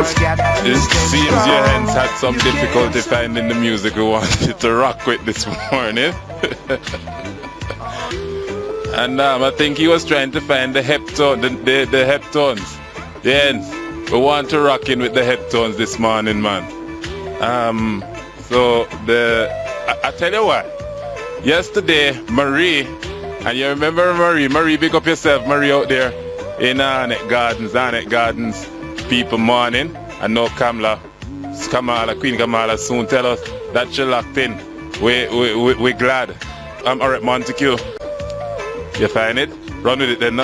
It seems your hands had some difficulty finding the music we wanted to rock with this morning. And I think he was trying to find the heptone, the heptones. Yeah, we want to rock in with the heptones this morning, man. So I tell you what, yesterday Marie, and you remember Marie, big up yourself, Marie out there in Arnett Gardens, people morning. And now Queen Kamala soon tell us that she locked in. We're glad. I'm alright, Montague. You find it? Run with it then, no?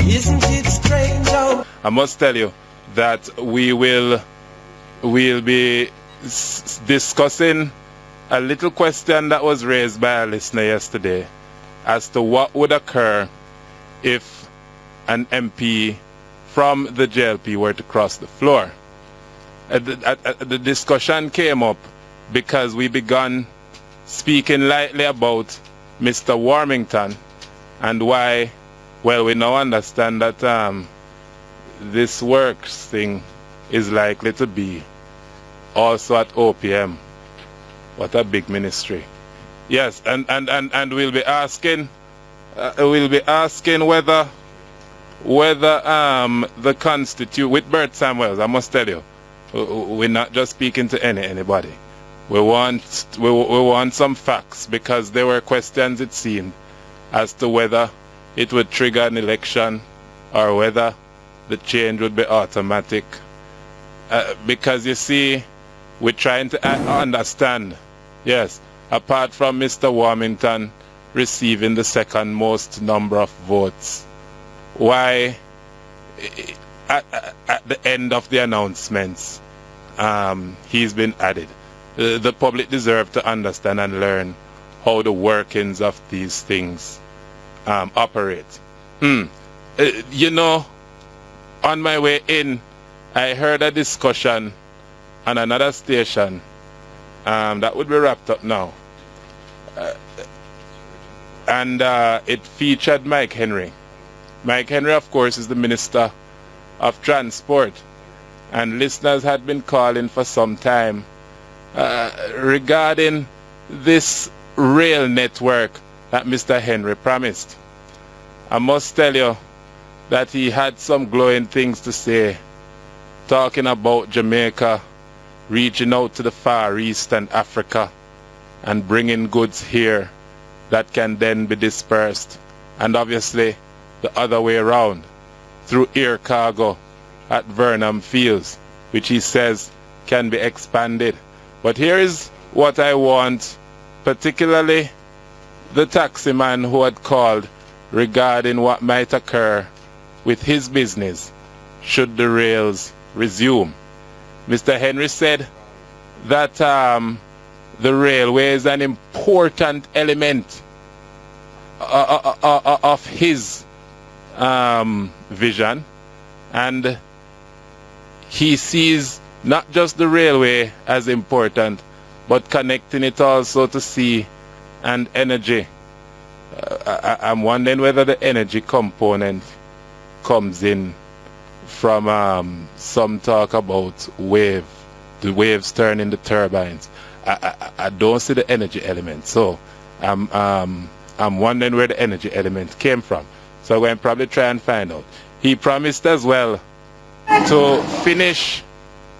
Isn't it strange? I must tell you that we'll be discussing a little question that was raised by a listener yesterday as to what would occur if an MP from the JLP were to cross the floor. The discussion came up because we began speaking lightly about Mr. Warmington and why, well, we now understand that this works thing is likely to be also at OPM. What a big ministry. Yes, and we'll be asking whether the Constitution, with Bert Samuels, I must tell you, we're not just speaking to anybody. We want some facts, because there were questions, it seemed, as to whether it would trigger an election or whether the change would be automatic. Because you see, we're trying to understand, yes, apart from Mr. Warmington receiving the second most number of votes, why at the end of the announcements he's been added. The public deserve to understand and learn how the workings of these things operate. You know, on my way in, I heard a discussion on another station that would be wrapped up now. And it featured Mike Henry. Mike Henry, of course, is the Minister of Transport. And listeners had been calling for some time regarding this rail network that Mr. Henry promised. I must tell you that he had some glowing things to say, talking about Jamaica reaching out to the Far East and Africa and bringing goods here that can then be dispersed, and obviously the other way around through air cargo at Vernam Fields, which he says can be expanded. But here is what I want, particularly the taximan who had called regarding what might occur with his business should the rails resume. Mr. Henry said that the railway is an important element of his vision, and he sees not just the railway as important, but connecting it also to sea and energy. I'm wondering whether the energy component comes in from some talk about the waves turning the turbines. I don't see the energy element, so I'm wondering where the energy element came from. So I'm going to probably try and find out. He promised as well to finish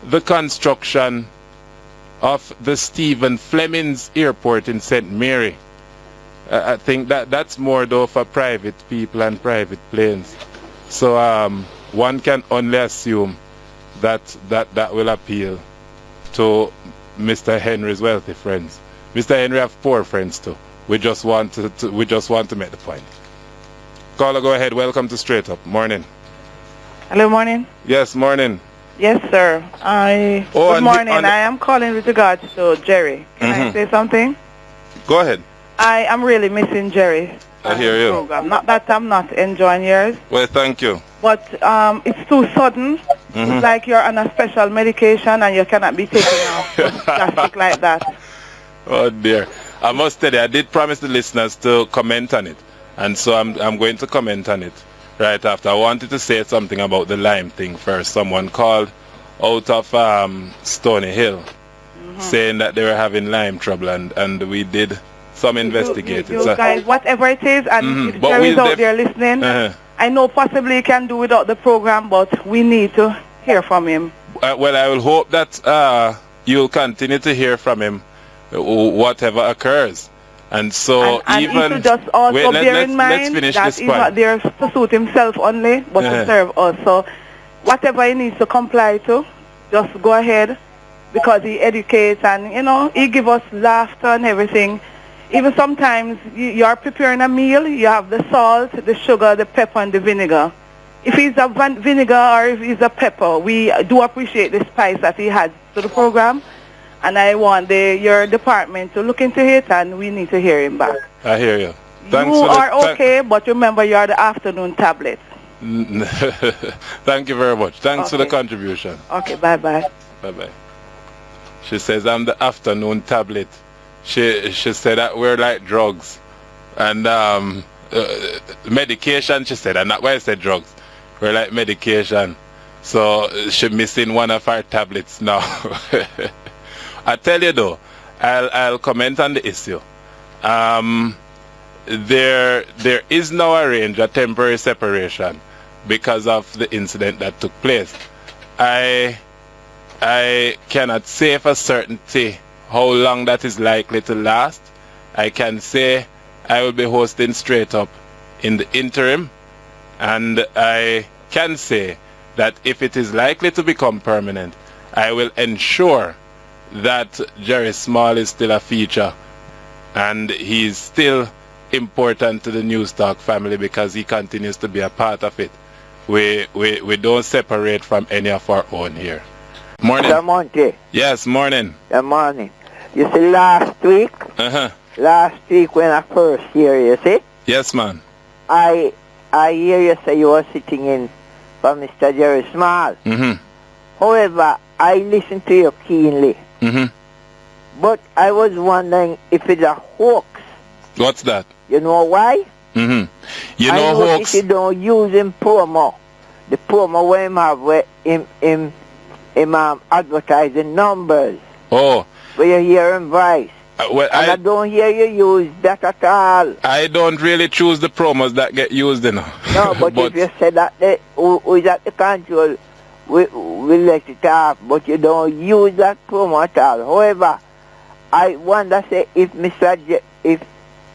the construction of the Stephen Fleming's Airport in St. Mary. I think that's more though for private people and private planes. So one can only assume that will appeal to Mr. Henry's wealthy friends. Mr. Henry have poor friends too. We just want to make the point. Caller, go ahead. Welcome to Straight Up. Morning. Hello, morning. Yes, morning. Yes, sir. Good morning. I am calling with regards to Jerry. Can I say something? Go ahead. I am really missing Jerry. I hear you. Program. Not that I'm not enjoying yours. Well, thank you. But it's too sudden. It's like you're on a special medication and you cannot be taken off plastic like that. Oh dear. I must tell you, I did promise the listeners to comment on it. And so I'm going to comment on it right after. I wanted to say something about the lime thing first. Someone called out of Stony Hill saying that they were having lime trouble, and we did some investigating. You guys, whatever it is, and if there is out there listening, I know possibly you can do without the program, but we need to hear from him. Well, I will hope that you'll continue to hear from him, whatever occurs. And so and even he should just also bear in mind that he's not there to suit himself only, but to serve us. So whatever he needs to comply to, just go ahead, because he educates and, you know, he gives us laughter and everything. Even sometimes you are preparing a meal, you have the salt, the sugar, the pepper, and the vinegar. If it's a vinegar or if it's a pepper, we do appreciate the spice that he adds to the program. And I want your department to look into it, and we need to hear him back. I hear you. Thanks you are okay, but remember you are the afternoon tablet. Thank you very much. Thanks for the contribution. Okay, bye-bye. Bye-bye. She says, I'm the afternoon tablet. She said that we're like drugs. And medication, she said, and that's why I said drugs. We're like medication. So she's missing one of our tablets now. I tell you though, I'll comment on the issue. There is now arranged a temporary separation because of the incident that took place. I cannot say for certainty how long that is likely to last. I can say I will be hosting Straight Up in the interim, and I can say that if it is likely to become permanent, I will ensure that Jerry Small is still a feature, and he's still important to the News Talk family because he continues to be a part of it. We don't separate from any of our own here. Morning. Good morning. Yes, morning. Good morning. You see, last week when I first hear you, see? Yes, man. I hear you say you were sitting in for Mr. Jerry Small. However, I listened to you keenly. But I was wondering if it's a hoax. What's that? You know why? You I know hoax. If you don't use him promo, the promo where him have where him advertising numbers. Oh. Where you hear him voice. Well, and I don't hear you use that at all. I don't really choose the promos that get used, you know. No, but if you say that who is at the control, we let it off, but you don't use that promo at all. However, I wonder say if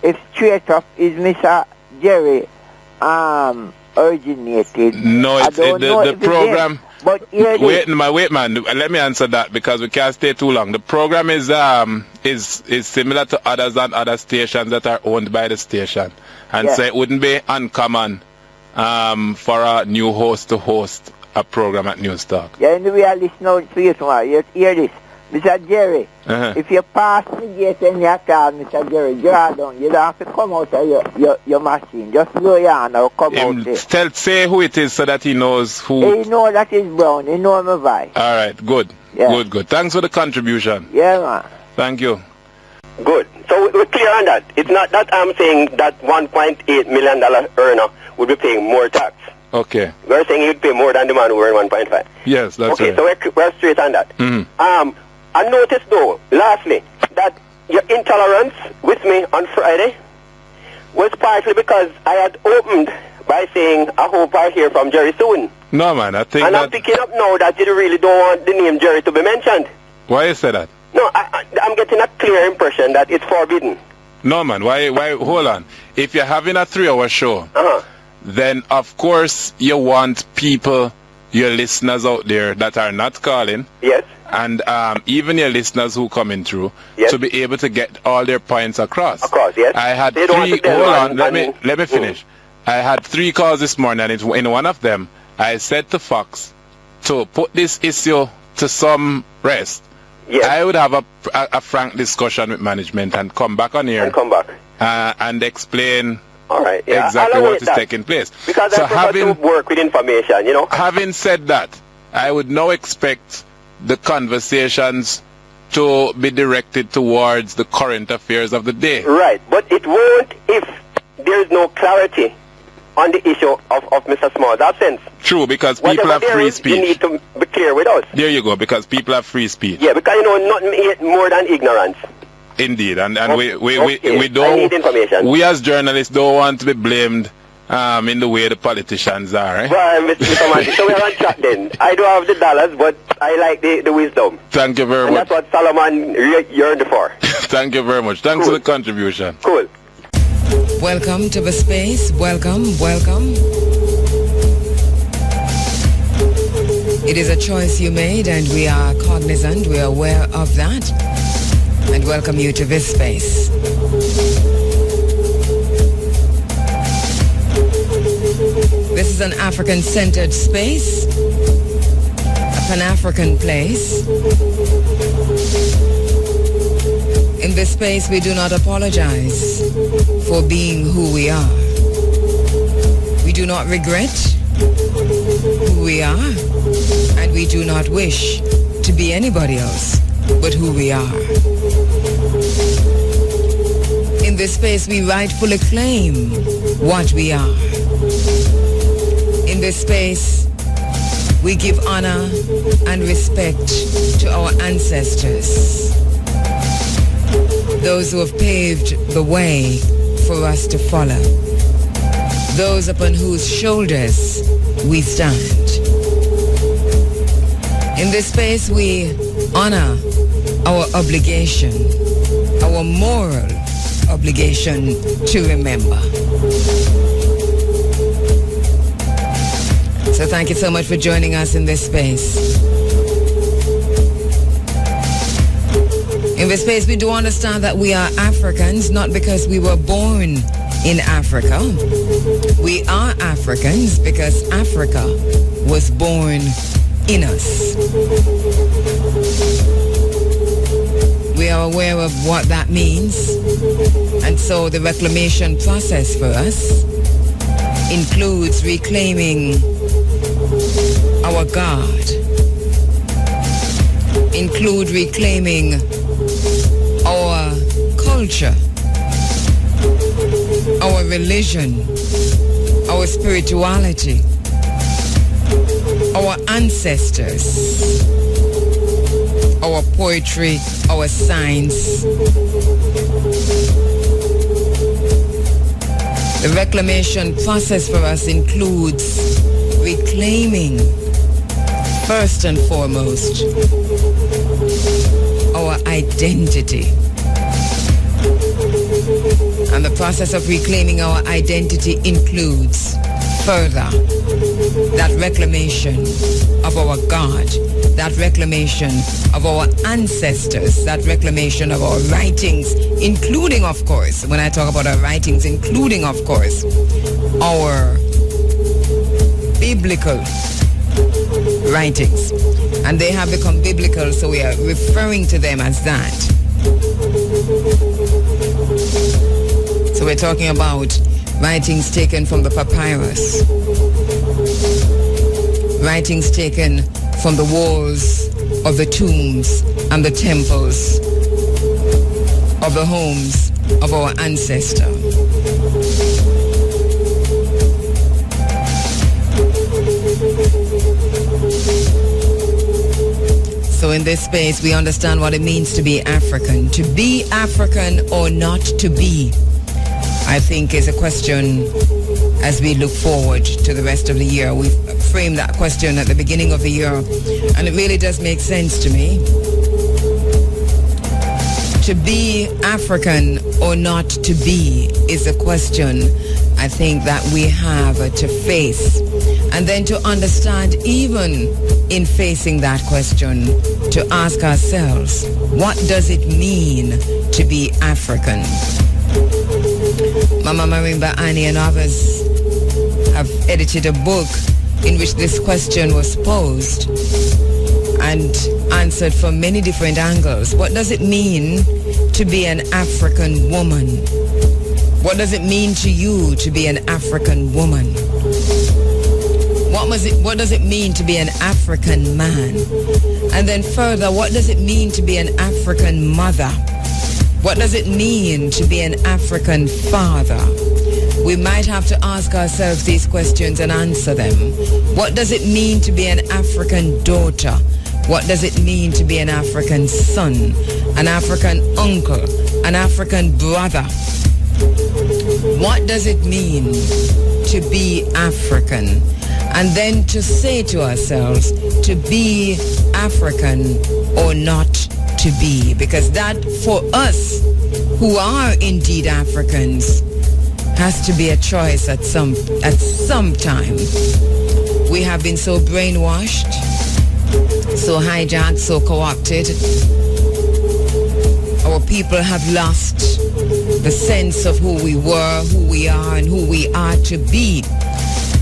if Straight Up is Mr. Jerry originated. No, it's the program. But wait, man. Let me answer that because we can't stay too long. The program is similar to others and other stations that are owned by the station, and so it wouldn't be uncommon for a new host to host a program at News Talk. Yeah, and we are listening to you tomorrow. You hear this, Mr. Jerry. If you pass the gate and you call Mr. Jerry, you don't have to come out of your machine. Just go on or come out there. Say who it is so that he knows who. He knows that it's Brown. He knows my voice. All right, good. Yeah. Good. Thanks for the contribution. Yeah, man. Thank you. Good. So we're clear on that. It's not that I'm saying that $1.8 million earner would be paying more tax. Okay. We're saying he'd pay more than the man who earned 1.5. Yes, that's okay, right. So we're straight on that. I noticed though, lastly, that your intolerance with me on Friday was partly because I had opened by saying, I hope I hear from Jerry soon. No, man, I think I'm picking up now that you really don't want the name Jerry to be mentioned. Why you say that? No, I'm getting a clear impression that it's forbidden. No, man, why, hold on. If you're having a 3-hour show, then of course you want people, your listeners out there that are not calling. Yes. And even your listeners who coming through, to be able to get all their points across. Yes. I had let me finish. I had 3 calls this morning, and in one of them, I said to Fox to put this issue to some rest. Yes. I would have a frank discussion with management and come back on here and explain exactly what is taking place. Because I prefer to work with information, you know. Having said that, I would now expect the conversations to be directed towards the current affairs of the day. Right, but it won't if there is no clarity on the issue of Mr. Small's absence. True, because people have free speech. You need to be clear with us. There you go, because people have free speech. Yeah, because nothing more than ignorance. Indeed, and okay. we don't. I need information. We as journalists don't want to be blamed in the way the politicians are. Eh? Well, Mr. Mandy, so we're on track then. I do have the dollars, but I like the wisdom. Thank you very much. That's what Solomon yearned for. Thank you very much. Thanks for the contribution. Cool. Welcome to the space. Welcome. It is a choice you made, and we are cognizant, we are aware of that, and welcome you to this space. This is an African-centered space, a Pan-African place. In this space, we do not apologize for being who we are. We do not regret who we are, and we do not wish to be anybody else but who we are. In this space, we rightfully claim what we are. In this space, we give honor and respect to our ancestors, those who have paved the way for us to follow, those upon whose shoulders we stand. In this space, we honor our obligation, our moral obligation to remember. So thank you so much for joining us in this space. In this space, we do understand that we are Africans, not because we were born in Africa. We are Africans because Africa was born in us. We are aware of what that means, and so the reclamation process for us includes reclaiming our God, include reclaiming our culture, our religion, our spirituality, our ancestors, our poetry, our science. The reclamation process for us includes reclaiming, first and foremost, our identity. And the process of reclaiming our identity includes further that reclamation of our God, that reclamation of our ancestors, that reclamation of our writings, including, of course, when I talk about our writings, including, of course, our biblical writings. And they have become biblical, so we are referring to them as that. So we're talking about writings taken from the papyrus, writings taken from the walls of the tombs and the temples of the homes of our ancestors. So in this space, we understand what it means to be African. To be African or not to be, I think, is a question as we look forward to the rest of the year. We've framed that question at the beginning of the year, and it really does make sense to me. To be African or not to be is a question I think that we have to face, and then to understand, even in facing that question, to ask ourselves, what does it mean to be African? Mama Marimba, Annie, and others have edited a book in which this question was posed and answered from many different angles. What does it mean to be an African woman? What does it mean to you to be an African woman? What does it mean to be an African man? And then further, what does it mean to be an African mother? What does it mean to be an African father? we might have to ask ourselves these questions and answer them. What does it mean to be an African daughter? What does it mean to be an African son, an African uncle, an African brother? What does it mean to be African? And then to say to ourselves, to be African or not to be. Because that, for us who are indeed Africans, has to be a choice at some time. We have been so brainwashed, so hijacked, so co-opted. Our people have lost the sense of who we were, who we are, and who we are to be.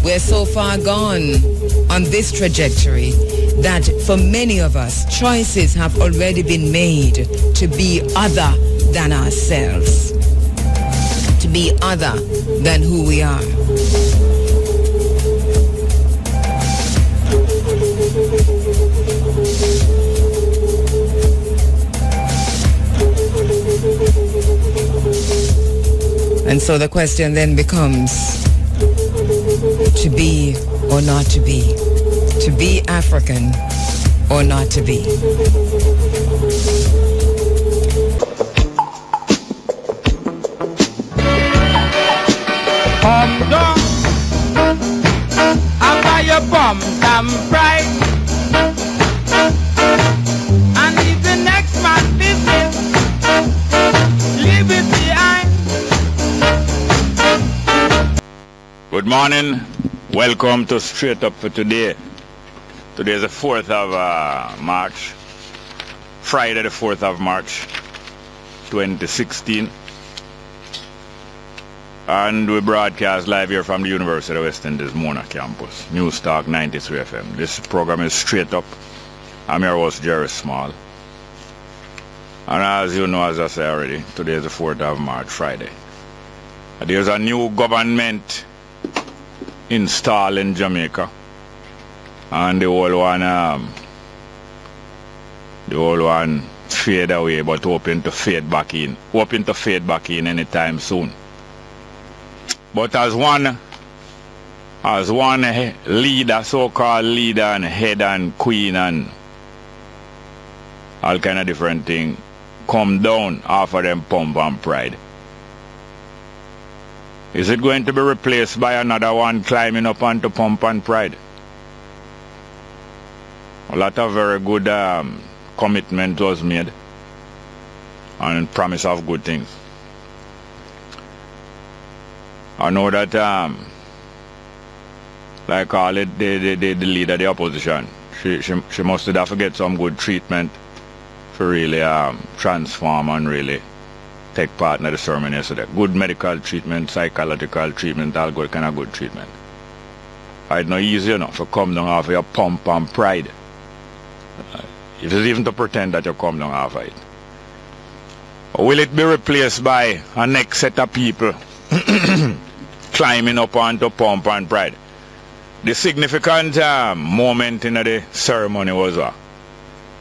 We're so far gone on this trajectory that for many of us, choices have already been made to be other than ourselves, to be other than who we are. And so the question then becomes, to be or not to be African or not to be. Come down, I buy your bum some pride, and if the next man business, leave it behind. Good morning. Welcome to Straight Up for today. Today is the 4th of March, Friday the 4th of March, 2016. And we broadcast live here from the University of West Indies Mona campus, News Talk 93 FM. This program is Straight Up. I'm your host, Jerry Small. And as you know, as I said already, today is the 4th of March, Friday. There's a new government installed in Jamaica, and the whole one fade away, but hoping to fade back in anytime soon. But as one leader, so-called leader and head and queen and all kind of different thing come down off of them pomp and pride, is it going to be replaced by another one climbing up onto pomp and pride? A lot of very good commitment was made and promise of good things. I know that, like all it, the leader of the opposition, she must have to get some good treatment for really transform and really take part in the ceremony yesterday. Good medical treatment, psychological treatment, all good kind of good treatment. It's not easy enough to come down off of your pomp and pride. It is even to pretend that you come down off of it. Will it be replaced by a next set of people climbing up onto pomp and pride? The significant moment in the ceremony was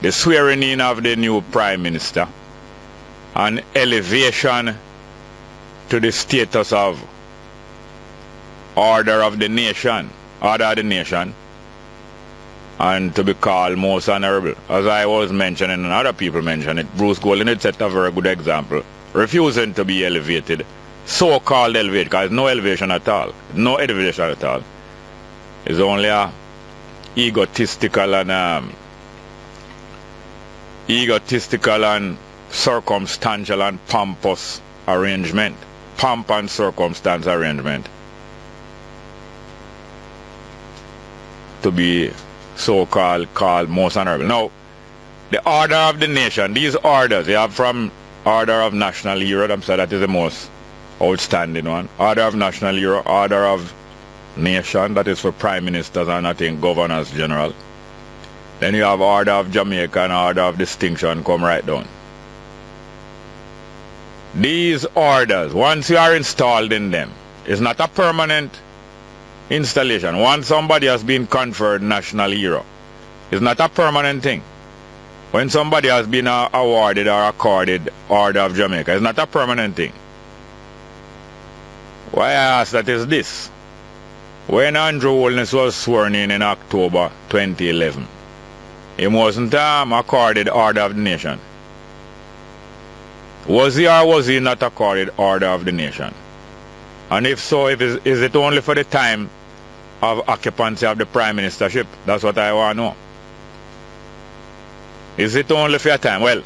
the swearing in of the new Prime Minister, an elevation to the status of order of the nation, and to be called most honorable. As I was mentioning and other people mentioned it, Bruce Golden had set a very good example, refusing to be elevated, so-called elevated, because no elevation at all, no elevation at all. It's only a egotistical and circumstantial and pompous arrangement, pomp and circumstance arrangement, to be so-called called most honorable. Now, the order of the nation, these orders, they have from order of national hero, I'm sorry, that is the most outstanding one. Order of national hero, order of nation, that is for prime ministers and I think governors general. Then you have order of Jamaica and order of distinction come right down. These orders, once you are installed in them, is not a permanent installation. Once somebody has been conferred national hero, it's not a permanent thing. When somebody has been awarded or accorded Order of Jamaica, it's not a permanent thing. Why I ask that is this. When Andrew Holness was sworn in October 2011, he wasn't accorded Order of the Nation. Was he or was he not accorded Order of the Nation? And if so, is it only for the time of occupancy of the Prime Ministership? That's what I want to know. Is it only for a time? Well,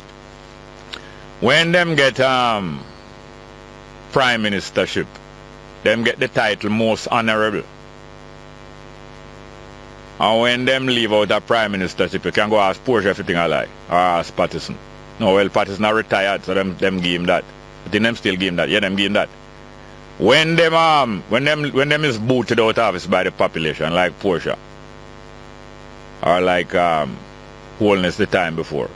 when them get Prime Ministership, them get the title Most Honorable. And when them leave out a Prime Ministership, you can go ask Porsche everything I like, or ask Patterson. No, well, Patterson are retired, so them give him that. But then them still give him that. Yeah, them give him that. When them is booted out of office by the population, like Porsche, or like Holness the time before,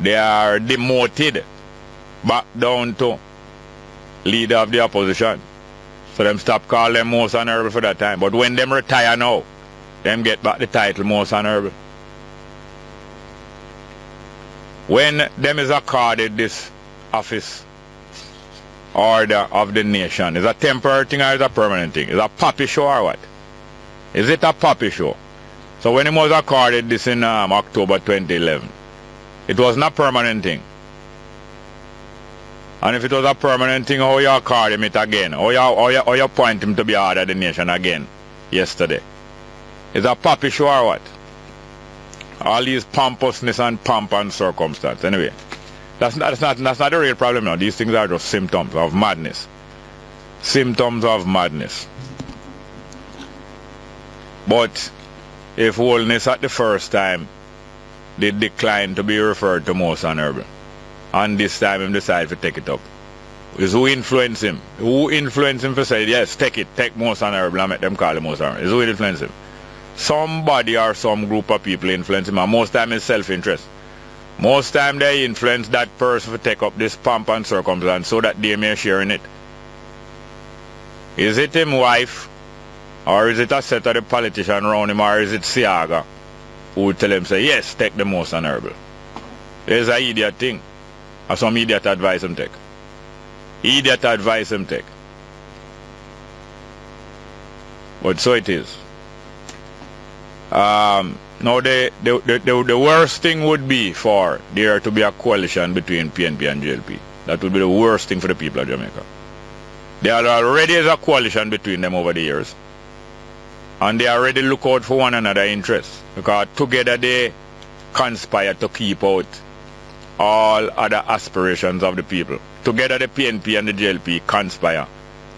they are demoted back down to leader of the opposition. So them stop calling them Most Honorable for that time. But when them retire now, them get back the title Most Honorable. When them is accorded this office Order of the Nation, is a temporary thing or is a permanent thing? Is a puppy show or what? Is it a puppy show? So when he was accorded this in October 2011, it was not a permanent thing. And if it was a permanent thing, how you accord him it again? How you point him to be Order of the Nation again yesterday? Is a puppy show or what? All these pompousness and pomp and circumstance. Anyway, that's not the real problem now. These things are just symptoms of madness. Symptoms of madness. But if Holness at the first time did decline to be referred to Most Honorable, and this time him decide to take it up, is who influenced him? Who influenced him to say, yes, take Most Honorable and make them call him Most Honorable? Is who influenced him? Somebody or some group of people influence him, and most time it's self-interest. Most time they influence that person to take up this pomp and circumstance so that they may share in it. Is it him wife, or is it a set of the politician around him, or is it Siaga who would tell him, say, yes, take the Most Honorable? There's an idiot thing. Or some idiot advice him take. Idiot advice him take. But so it is. Now the worst thing would be for there to be a coalition between PNP and JLP. That would be the worst thing for the people of Jamaica. There already is a coalition between them over the years. And they already look out for one another interests. Because together they conspire to keep out all other aspirations of the people. Together the PNP and the JLP conspire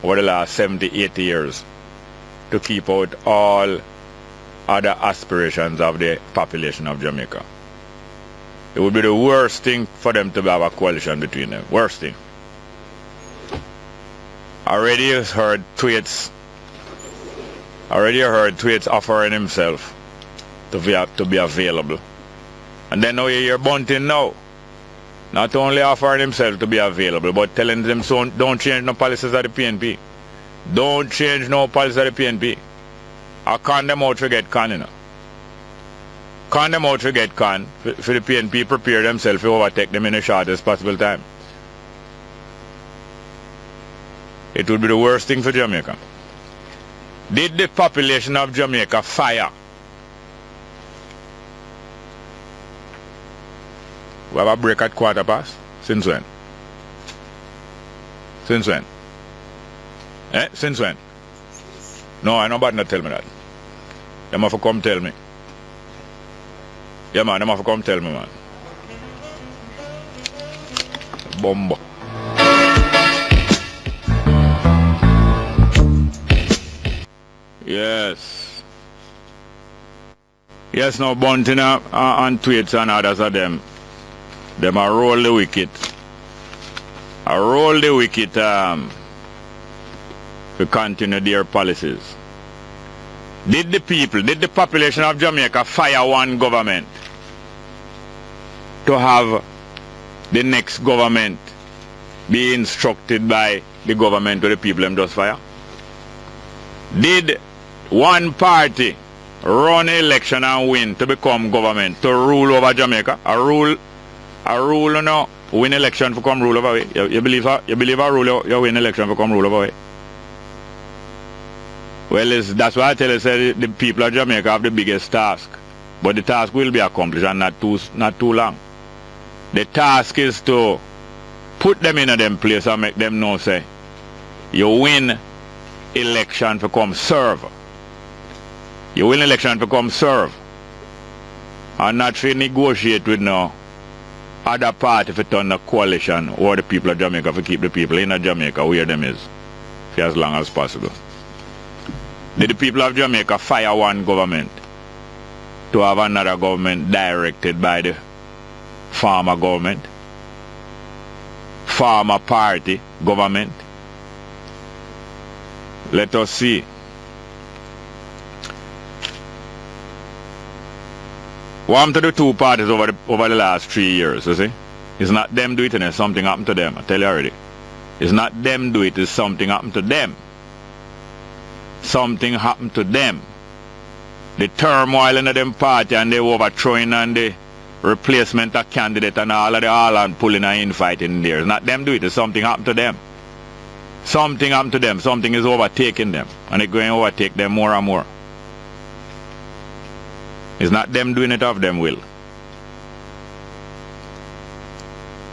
over the last 70, 80 years to keep out all other aspirations of the population of Jamaica. It would be the worst thing for them to have a coalition between them. Worst thing. Already heard tweets offering himself to be available. And then now you hear Bunting now. Not only offering himself to be available, but telling them, so don't change no policies of the PNP. Don't change no policies of the PNP. I con them out to get con, you know. Con them out to get con, for the PNP prepare themselves to overtake them in the shortest possible time. It would be the worst thing for Jamaica. Did the population of Jamaica fire? We have a break at 1:15. Since when? Since when? Since when? No, I nobody not tell me that. Them have to come tell me. Yeah, man, them have to come tell me, man. Bombo. Yes. Yes, now Bunting and tweets and others of them. Them a roll the wicket. To continue their policies. Did the population of Jamaica fire one government to have the next government be instructed by the government or the people them just fire? Did one party run an election and win to become government to rule over Jamaica? A rule, you know, win election for come rule over way? You believe a rule you win election for come rule over way? Well, that's why I tell you, say the people of Jamaica have the biggest task. But the task will be accomplished and not too long. The task is to put them in a them place and make them know, say, you win election for come serve. You win election for come serve. And not to negotiate with no other party for turn the coalition or the people of Jamaica for keep the people in Jamaica where them is for as long as possible. Did the people of Jamaica fire one government to have another government directed by the former government, former party government? Let us see. What happened to the two parties over the last 3 years, you see? It's not them do it and something happened to them, I tell you already. It's not them do it, it's something happened to them. Something happened to them. The turmoil in them party and they overthrowing and the replacement of candidate and all of the all and pulling and infighting there. It's not them do it, it's something happened to them. Something happened to them, something is overtaking them and it's going to overtake them more and more. It's not them doing it of them will.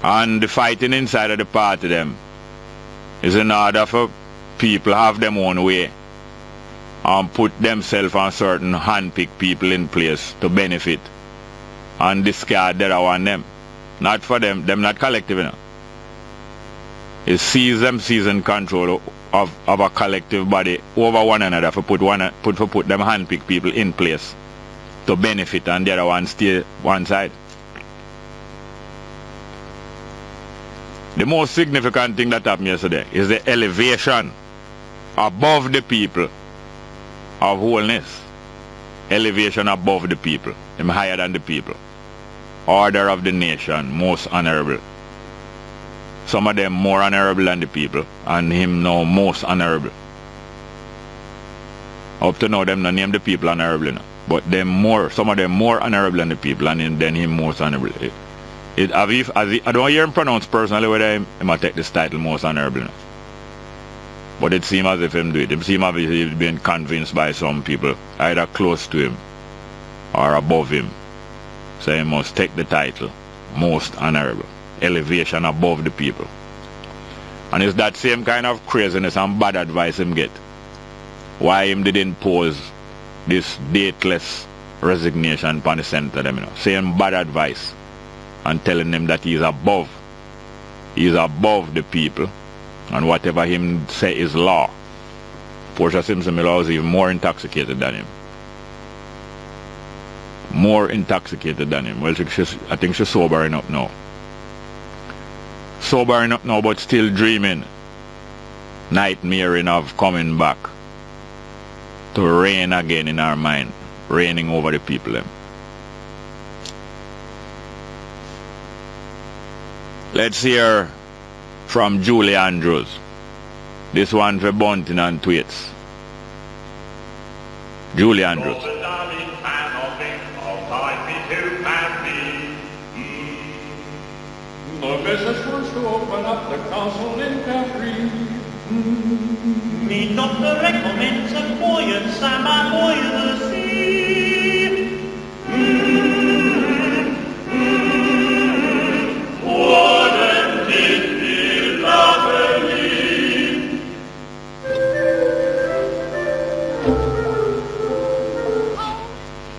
And the fighting inside of the party them is in order for people have them own way and put themselves on certain hand-picked people in place to benefit and discard the other one them. Not for them not collective enough. It sees them seizing control of a collective body over one another for put them hand-picked people in place to benefit and the other one stay one side. The most significant thing that happened yesterday is the elevation above the people of wholeness. Elevation above the people. Them higher than the people. Order of the nation, most honorable. Some of them more honorable than the people and him now most honorable. Up to now them not name the people honorable enough. But some of them more honorable than the people and then him most honorable. I don't hear him pronounce personally whether he might take this title most honorable enough. But it seems as if him do it. It seems as if he's been convinced by some people, either close to him or above him. So he must take the title most honorable. Elevation above the people. And it's that same kind of craziness and bad advice him get. Why him didn't pose this dateless resignation upon the center them, saying bad advice and telling them that he's above the people and whatever him say is law. Portia Simpson Miller was even more intoxicated than him. More intoxicated than him. Well, I think she's sobering up now. Sobering up now, but still dreaming, nightmaring of coming back to reign again in our mind, reigning over the people them. Let's hear from Julie Andrews. This one for Bunting and Tweets. Julie Andrews. The business wants to open up the castle in Capri. Mi doctor recommends a buoyant summer boil the sea. Wouldn't it be lovely?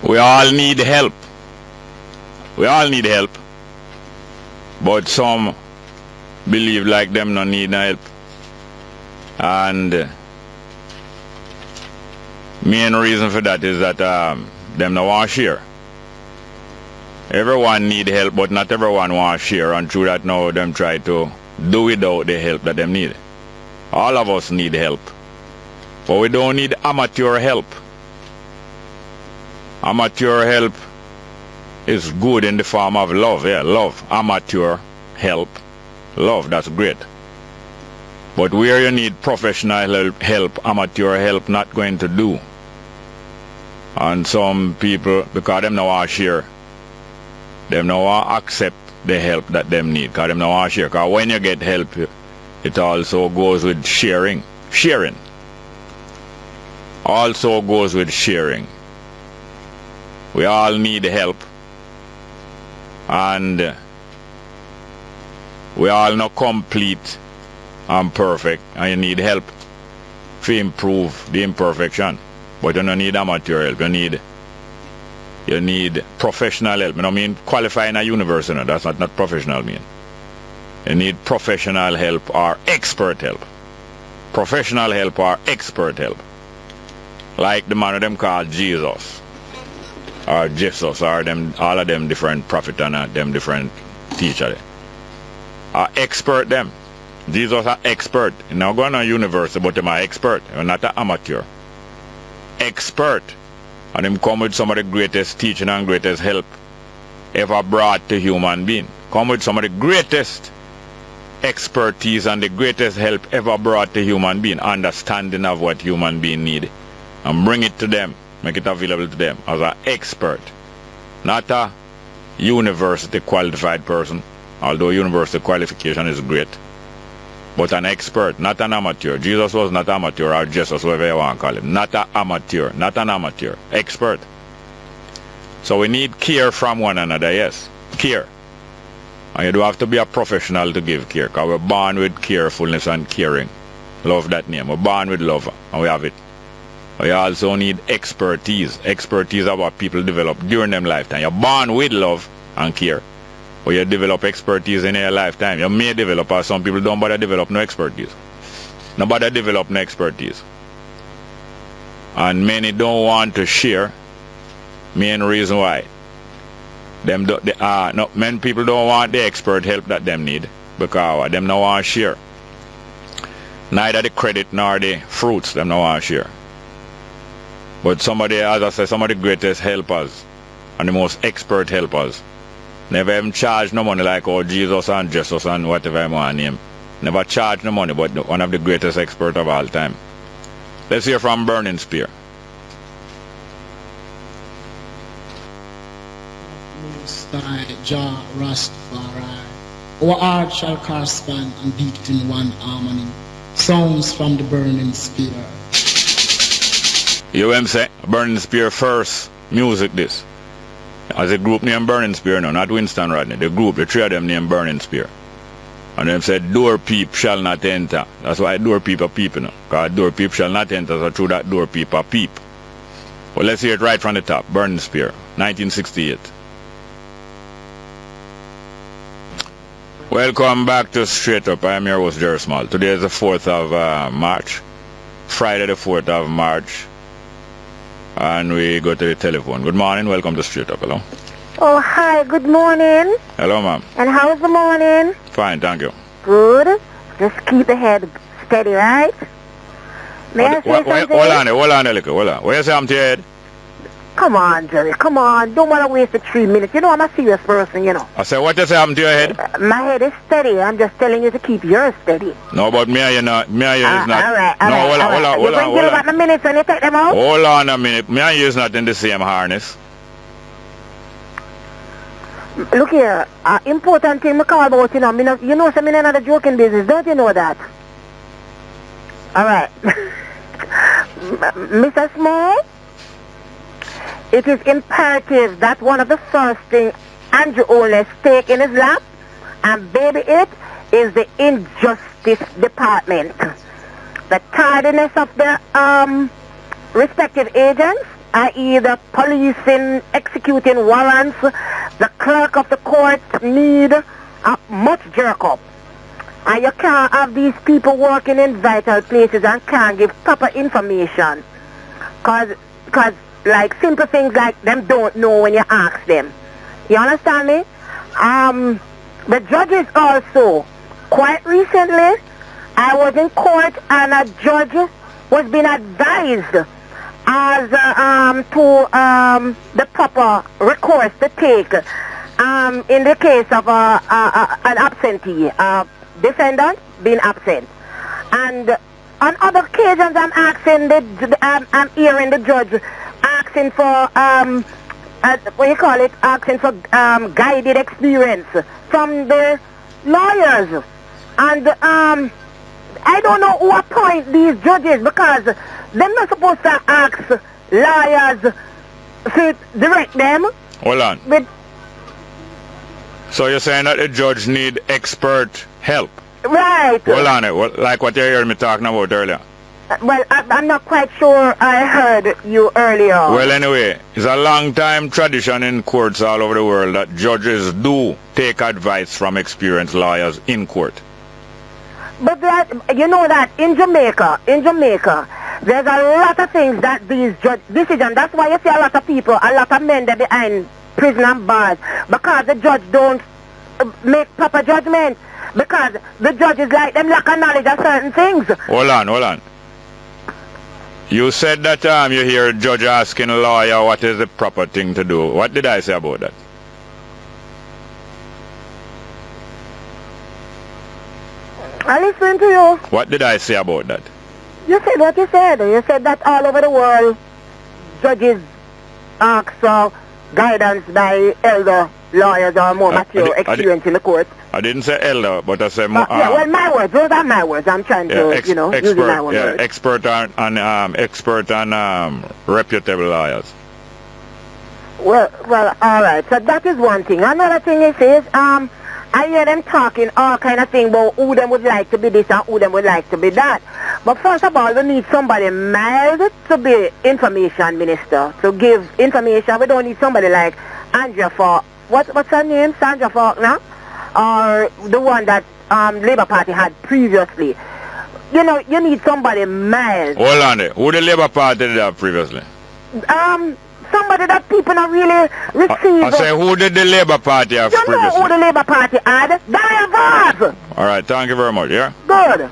We all need help. We all need help. But some believe like them no need no help. And main reason for that is that them no want share. Everyone need help, but not everyone want share, and through that now them try to do without the help that them need. All of us need help, but we don't need amateur help. Amateur help is good in the form of love, love. Amateur help, love, that's great. But where you need professional help, amateur help not going to do. And some people, because them now want share, them now want accept the help that them need, because them don't want to share. Because when you get help, it also goes with sharing. Sharing also goes with sharing. We all need help, and we all not complete and perfect, and you need help to improve the imperfection. But you don't need amateur help. You need professional help. I don't mean qualifying a university. No, that's not professional mean. You need professional help or expert help. Professional help or expert help. Like the man of them called Jesus or Jesus or them, all of them different prophet and them different teacher. Are expert them. Jesus are expert. You're not going to university, but them are expert. You're not an amateur. Expert. And him come with some of the greatest teaching and greatest help ever brought to human being. Come with some of the greatest expertise and the greatest help ever brought to human being. Understanding of what human being need. And bring it to them. Make it available to them as an expert. Not a university qualified person. Although university qualification is great. But an expert, not an amateur. Jesus was not amateur, or Jesus, whatever you want to call him. Not an amateur, not an amateur. Expert. So we need care from one another, yes. Care. And you do have to be a professional to give care, because we're born with carefulness and caring. Love that name. We're born with love, and we have it. We also need expertise. Expertise of what people develop during their lifetime. You're born with love and care. But you develop expertise in your lifetime. You may develop, or some people don't bother develop no expertise. Nobody develop no expertise. And many don't want to share. Main reason why. Many people don't want the expert help that them need, because them don't want to share. Neither the credit nor the fruits them don't want to share. But somebody, as I said, some of the greatest helpers and the most expert helpers never even charge no money, like Jesus and Jesus and whatever you want to name. Never charge no money, but one of the greatest experts of all time. Let's hear from Burning Spear. Most High Jah Rastafari, our heart shall correspond and beat in one harmony. Sounds from the Burning Spear. You know say Burning Spear first music this. As a group named Burning Spear now, not Winston Rodney. The group, the three of them named Burning Spear. And them said, door peep shall not enter. That's why door peep are peeping now. Because door peep shall not enter, so through that door peep are peep. Well, let's hear it right from the top. Burning Spear, 1968. Welcome back to Straight Up. I am your host, Jerry Small. Today is the 4th of March. Friday the 4th of March. And we go to the telephone. Good morning. Welcome to Straight Up. Hello. Oh, hi. Good morning. Hello, ma'am. And how's the morning? Fine, thank you. Good. Just keep the head steady, right? May I say something? Hold on a little. Hold on. What you say I'm to your head? Come on, Jerry. Come on. Don't want to waste the 3 minutes. You know I'm a serious person, you know. I said, what you say I'm to your head? My head is steady. I'm just telling you to keep yours steady. No, but me and you not. Me and you is not. All right. Hold on. You're going to give about the minutes when you take them out? Hold on a minute. Me and you is not in the same harness. Look here. Important thing I call about, you know, some in another joking business. Don't you know that? All right. Mr. Small? It is imperative that one of the first things Andrew Oles take in his lap and baby it is the injustice department. The tardiness of the respective agents, i.e. the policing, executing warrants, the clerk of the court need much jerk up. And you can't have these people working in vital places and can't give proper information. Cause like simple things like them don't know when you ask them. You understand me? The judges also, quite recently, I was in court and a judge was being advised as to the proper recourse to take in the case of an absentee, defendant being absent. And on other occasions I'm asking I'm hearing the judge asking for what you call it, asking for guided experience from the lawyers. And I don't know who appoint these judges, because they're not supposed to ask lawyers to direct them. Hold on. So you're saying that the judge need expert help? Right. Hold on. Like what you heard me talking about earlier. Well, I'm not quite sure I heard you earlier. Well, anyway, it's a long time tradition in courts all over the world that judges do take advice from experienced lawyers in court. But you know that in Jamaica, there's a lot of things that these decisions, that's why you see a lot of people, a lot of men that behind prison and bars, because the judge don't make proper judgment, because the judge is like them lack of knowledge of certain things. Hold on. You said that you hear a judge asking a lawyer what is the proper thing to do. What did I say about that? I listen to you. What did I say about that? You said what you said. You said that all over the world, judges ask for guidance by elder lawyers or more mature experience in the court. I didn't say elder, but I said more. Yeah, well, my words. Those are my words. I'm trying to, expert, using my own words. Expert on reputable lawyers. Well, all right. So that is one thing. Another thing is I hear them talking all kind of thing about who them would like to be this and who them would like to be that. But first of all, we need somebody mild to be information minister, to give information. We don't need somebody like Andrea Falk. What's her name? Sandra Faulkner? Or the one that Labour Party had previously. You know, you need somebody mild. Hold on there. Who the Labour Party did have previously? Somebody that people not really receive. I say, who did the Labour Party have previously? You know who the Labour Party had? Diane Vaz. All right, thank you very much, yeah? Good.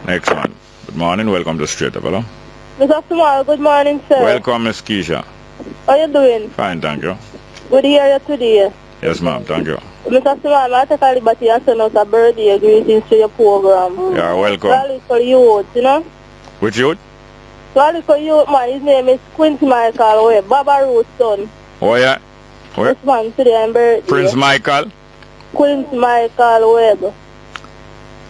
Next one. Good morning, welcome to Straight Up, hello? Mr. Small, good morning, sir. Welcome, Miss Keisha. How you doing? Fine, thank you. Good to hear you today. Yes, ma'am, thank you. Mr. Small, I take a liberty and send out a birthday greetings to your program. Yeah, welcome. Rally for youth, you know? Which youth? Rally for youth, man. His name is Quincy Michael Webb, Baba Ruth's son. Oh, yeah? Where? This man today on birthday. Prince Michael? Quincy Michael Webb.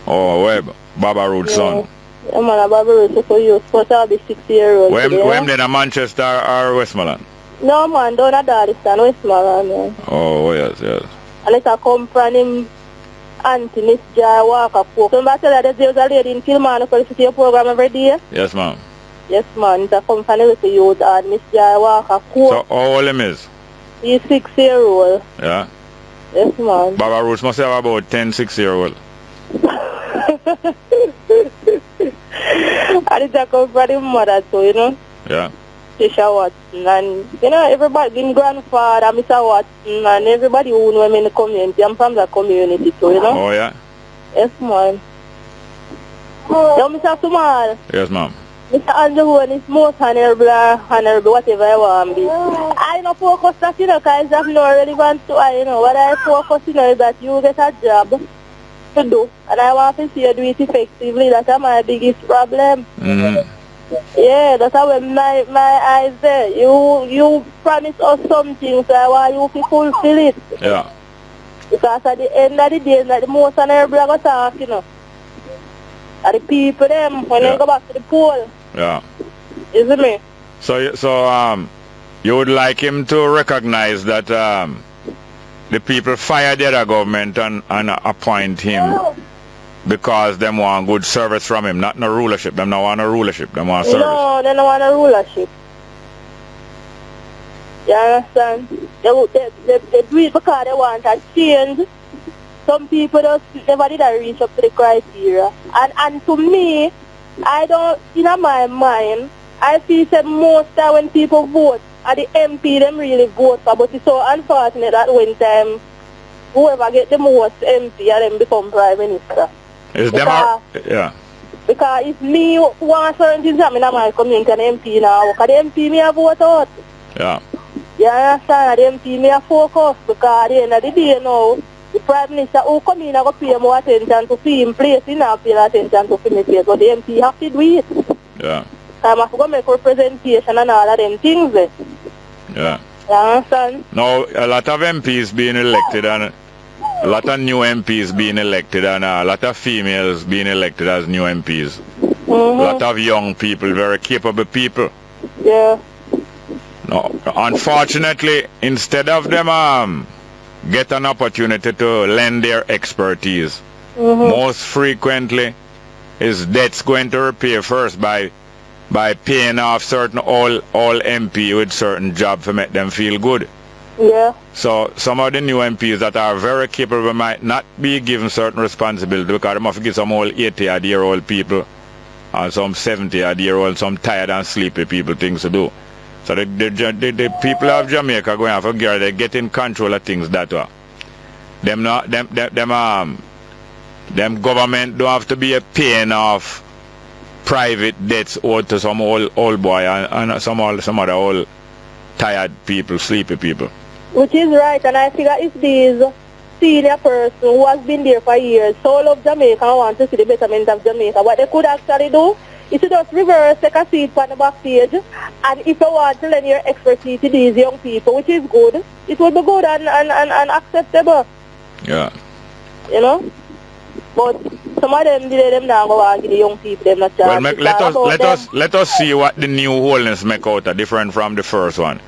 Oh, Webb. Baba Ruth's son. Yeah, man, Baba Ruth for youth. Supposed to be 6-year-old. When then in Manchester or Westmoreland? No, man, down at Darliston, Westmoreland, man. Oh, yes. And it come from him Auntie Miss Joy Walker Cook. Remember I tell you there was a lady in Kilmarnock for the your program every day? Yes, ma'am. Yes, man. It come from the youth and Miss Joy Walker Cook. So, how old him is? He's 6-year-old. Yeah? Yes, man. Baba Ruth must have about 10 6-year-old. And it come from his mother too, you know? Yeah. Tisha Watson, and you know, everybody, in grandfather, Mr. Watson, and everybody who know him in the community. I'm from the community too, you know? Oh, yeah? Yes, man. Yo, Mr. Sumal. Yes, ma'am. Mr. Andrew is most honorable, whatever I want to be. I don't focus that, you know, because it's not relevant to I, you know. What I focus, you know, is that you get a job to do, and I want to see you do it effectively. That's my biggest problem. Mm-hmm. Yeah, that's how my eyes there. You promise us something, so I want you to fulfill it. Yeah. Because at the end of the day, like the most honorable I got talk, you know. Are the people them when they go back to the poll. Yeah. Isn't me? So you would like him to recognize that the people fire the other government and appoint him because them want good service from him, not no rulership. Them don't want a rulership, them want service. No, they don't want a rulership. You understand? They do it because they want a change. Some people just never did reach up to the criteria. And to me, I don't, in my mind, I feel that most time when people vote, at the MP them really vote for, but it's so unfortunate that when time whoever get the most MP and them become Prime Minister. Is them yeah. Because if me want certain things happen in my community and MP now, because the MP me a vote out. Yeah. You understand? The MP me a focus because at the end of the day now, the Prime Minister who come in and go pay more attention to see him place, he not pay attention to him place, but the MP have to do it. Yeah. I have to go make representation and all of them things there. Yeah. You understand? Now, a lot of MPs being elected and a lot of new MPs being elected and a lot of females being elected as new MPs. A lot of young people, very capable people. Yeah. No, unfortunately, instead of them get an opportunity to lend their expertise, most frequently is debts going to repay first by paying off certain all MP with certain job to make them feel good. Yeah. So some of the new MPs that are very capable might not be given certain responsibility because they must give some old 80-year-old people and some 70-year-old, some tired and sleepy people things to do. So the people of Jamaica going to forget they get in control of things that way. Them government don't have to be paying off private debts owed to some old boy and some other old tired people, sleepy people. Which is right, and I figure if these senior person who has been there for years, soul of Jamaica, want to see the betterment of Jamaica, what they could actually do is to just reverse, take a seat on the backstage, and if you want to lend your expertise to these young people, which is good, it will be good and acceptable. Yeah. You know? But some of them now go and give the young people them not well, let us see what the new holiness make out different from the first one.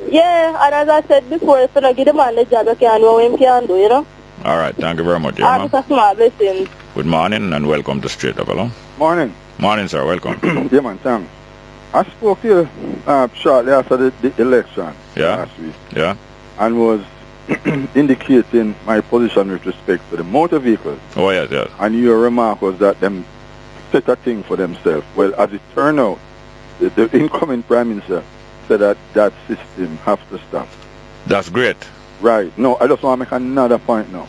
Yeah, and as I said before, if you don't give the man the job, you can do what him can do, you know? All right, thank you very much. Yeah, it's a small blessing. Good morning and welcome to Straight Up. Hello? Morning. Morning, sir. Welcome. Yeah, man, thanks. I spoke to you shortly after the election last week. Yeah. And was indicating my position with respect to the motor vehicles. Oh, yes, yes. And your remark was that them set a thing for themselves. Well, as it turned out, the incoming Prime Minister said that system has to stop. That's great. Right. No, I just want to make another point now.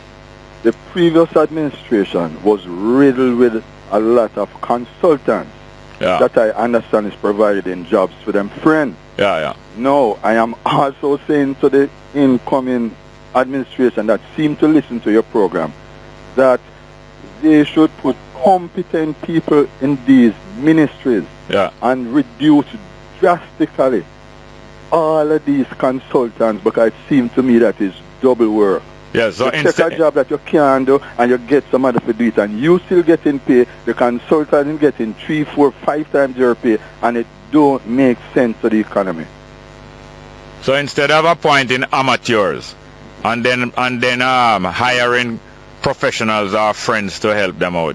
The previous administration was riddled with a lot of consultants that I understand is providing jobs for them friends. Yeah. No, I am also saying to the incoming administration that seem to listen to your program that they should put competent people in these ministries and reduce drastically all of these consultants, because it seems to me that is double work. Yes, so you take a job that you can do and you get somebody to do it and you still getting paid, the consultant is getting 3, 4, 5 times your pay, and it don't make sense to the economy. So instead of appointing amateurs and then hiring professionals or friends to help them out,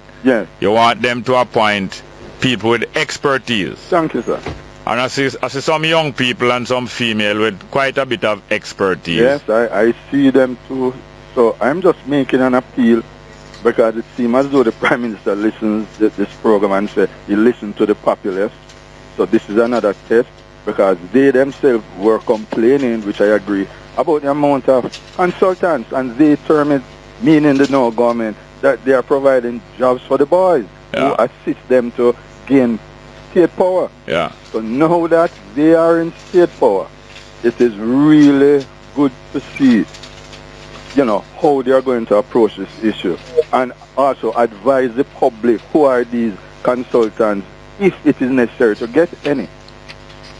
you want them to appoint people with expertise. Thank you, sir. And I see some young people and some female with quite a bit of expertise. Yes, I see them too. So I'm just making an appeal, because it seems as though the Prime Minister listens to this program and say he listened to the populace. So this is another test, because they themselves were complaining, which I agree, about the amount of consultants, and they term it, meaning the no government, that they are providing jobs for the boys who assist them to gain state power. Yeah. So now that they are in state power, it is really good to see, how they are going to approach this issue, and also advise the public who are these consultants, if it is necessary to get any.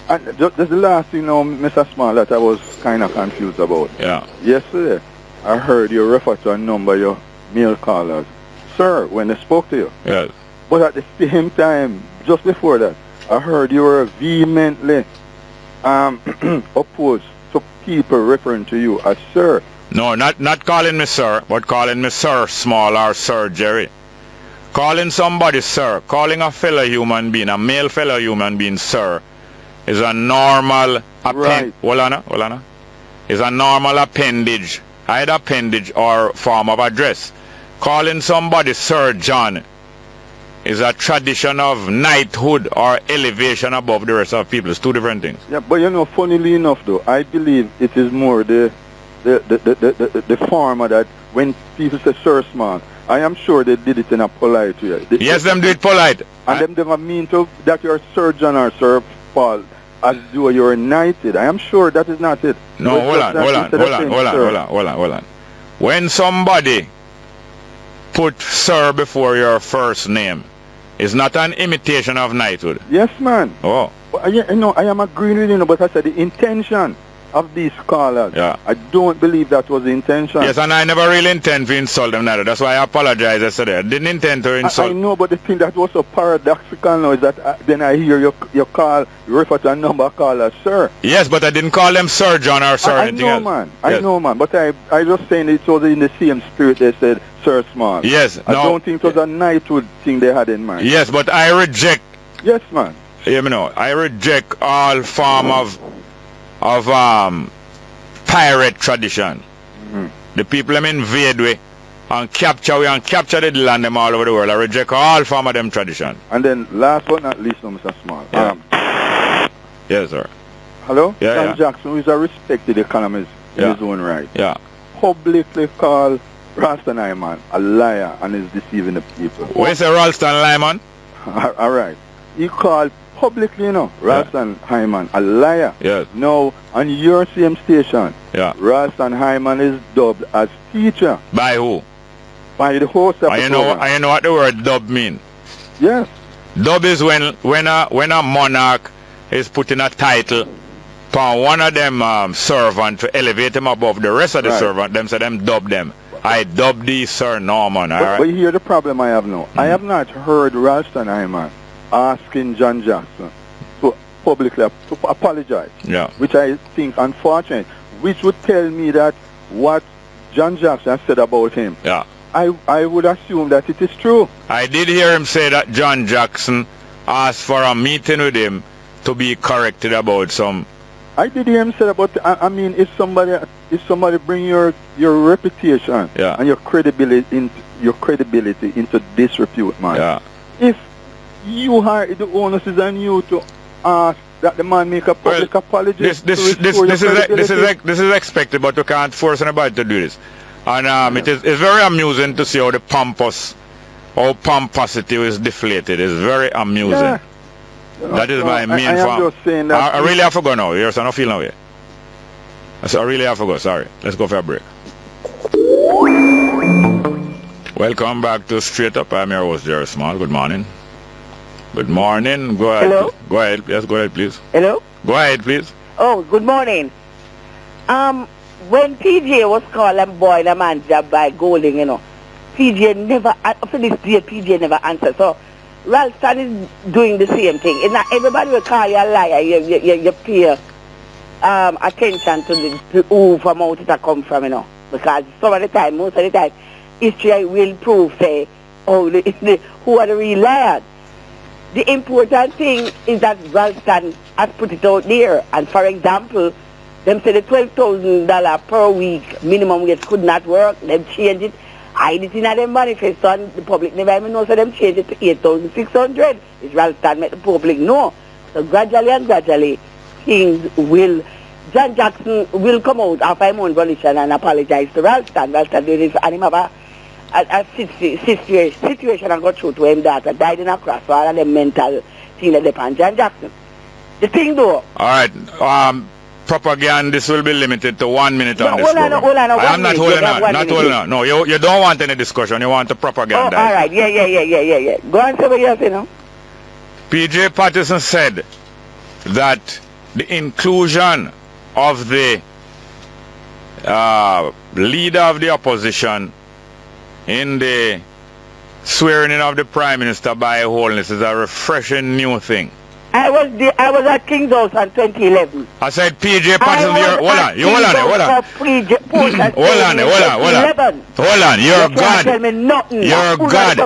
And just the last thing, Mr. Small, that I was kind of confused about. Yeah. Yesterday, I heard you refer to a number of your male callers. Sir, when they spoke to you. Yes. But at the same time, just before that, I heard you were vehemently opposed to people referring to you as sir. No, not calling me sir, but calling me Sir Small or Sir Jerry. Calling somebody sir, calling a fellow human being, a male fellow human being sir, is a normal is a normal appendage, either appendage or form of address. Calling somebody Sir John is a tradition of knighthood or elevation above the rest of people. It's two different things. Yeah, but funnily enough though, I believe it is more the former, that when people say Sir Small, I am sure they did it in a polite way. Yes, them do it polite. And them never mean to that you're Sir John or Sir Paul as though you're knighted. I am sure that is not it. No, hold on. When somebody put sir before your first name, it's not an imitation of knighthood. Yes, man. Oh. I am agreeing with you, but I said the intention. of these callers. Yeah. I don't believe that was the intention. Yes, and I never really intend to insult them neither. That's why I apologize yesterday. I didn't intend to insult. I know, but the thing that was so paradoxical now is that then I hear your call, you refer to a number of callers, sir. Yes, but I didn't call them Sir John or Sir anything else. Man. Yes. I know, man. But I just saying it was in the same spirit they said, Sir Small. Yes. I don't think it was a knighthood thing they had in mind. Yes, but I reject. Yes, man. You know, I reject all form of pirate tradition. The people them invade we and capture the land them all over the world. I reject all form of them tradition. And then last but not least, Mr. Small. Yes, sir. Hello? Yeah, John Jackson, who is a respected economist in his own right. Yeah. Publicly called Ralston Hyman a liar and is deceiving the people. Where's the Ralston Hyman? All right. He called publicly, Ralston Hyman a liar. Yes. Now, on your same station, Ralston Hyman is dubbed as teacher. By who? By the host of the program. I know what the word dub mean. Yes. Dub is when a monarch is putting a title upon one of them servant to elevate him above the rest of the servant. Them say them dub them. I dub thee Sir Norman. But here the problem I have now. I have not heard Ralston Hyman asking John Jackson to publicly to apologize. Yeah. Which I think unfortunate. Which would tell me that what John Jackson said about him. Yeah. I would assume that it is true. I did hear him say that John Jackson asked for a meeting with him to be corrected about some. I did hear him say about. I mean, if somebody bring your reputation and your credibility into disrepute, man. Yeah. If you hire the onus is on you to ask that the man make a public apology. This is expected, but you can't force anybody to do this. And it's very amusing to see how how pomposity is deflated. It's very amusing. Yeah. That is my main I am just saying that I really have to go now. You're not feeling away. I really have to go. Sorry. Let's go for a break. Welcome back to Straight Up. I'm your host, Jerry Small. Good morning. Good morning. Go ahead. Hello? Go ahead. Yes, go ahead, please. Hello? Go ahead, please. Oh, good morning. When PJ was called and boiled a man's job by Golding, PJ never, for this day, PJ never answered. So, Ralston is doing the same thing. It's not everybody will call you a liar. You pay attention to who from out it come from, Because some of the time, most of the time, history will prove, say, who are the real liars. The important thing is that Ralston has put it out there. And for example, them say the $12,000 per week minimum wage could not work. Them change it. I did in them manifesto and the public never even know, so them change it to $8,600. It's Ralston make the public know. So gradually, things will, John Jackson will come out after his own volition and apologize to Ralston. Ralston did this and him have a situation and got through to him that died in a crash, so all of them mental thing that depend John Jackson. The thing though. Alright, propaganda, this will be limited to 1 minute on this program. Hold on, I am not holding on. No, you don't want any discussion, you want the propaganda. Oh, alright, yeah. Go on, somebody else, PJ Patterson said that the inclusion of the leader of the opposition in the swearing in of the Prime Minister by Her Holiness is a refreshing new thing. I was at King's House in 2011. I said PJ Patterson, hold on. You're God. Tell me nothing. You're God.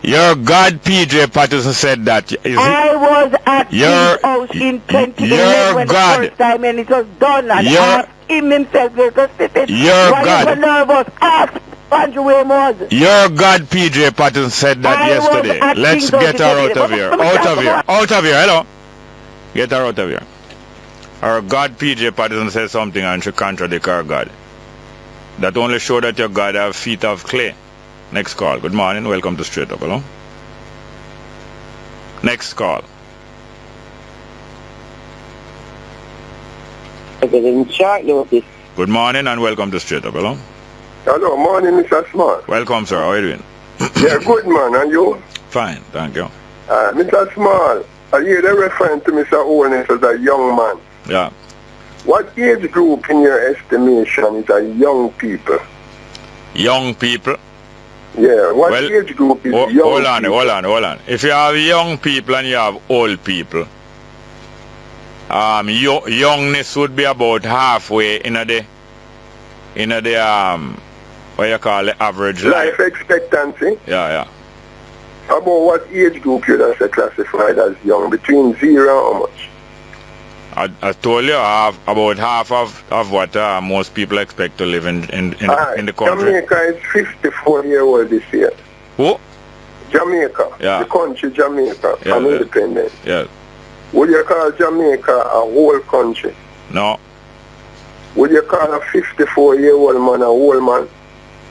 You're God. PJ Patterson said that. I was at King's House in 2011 when the first time and it was done and asked him himself where to sit it. You're God. Why you nervous? Ask Andrew Wamos. Your God, PJ Patterson, said that yesterday. Let's get her out of here. Out of here. Hello. Get her out of here. Our God, PJ Patterson, said something and she contradict our God. That only show that your God have feet of clay. Next call. Good morning. Welcome to Straight Up. Hello. Next call. Good morning and welcome to Straight Up. Hello. Hello, morning, Mr. Small. Welcome, sir. How are you doing? Yeah, good, man. And you? Fine, thank you. Mr. Small, I hear they referring to Mr. Owens as a young man. Yeah. What age group in your estimation is a young people? Young people? Yeah, what age group is young people? Hold on. If you have young people and you have old people, youngness would be about halfway in the what you call it, average life expectancy. Yeah. About what age group you have classified as young? Between 0 and how much? I told you about half of what most people expect to live in the country. Jamaica is 54-year-old this year. Who? Jamaica. Yeah. The country Jamaica. Yeah, independent. Yes. Would you call Jamaica a whole country? No. Would you call a 54-year-old man a whole man?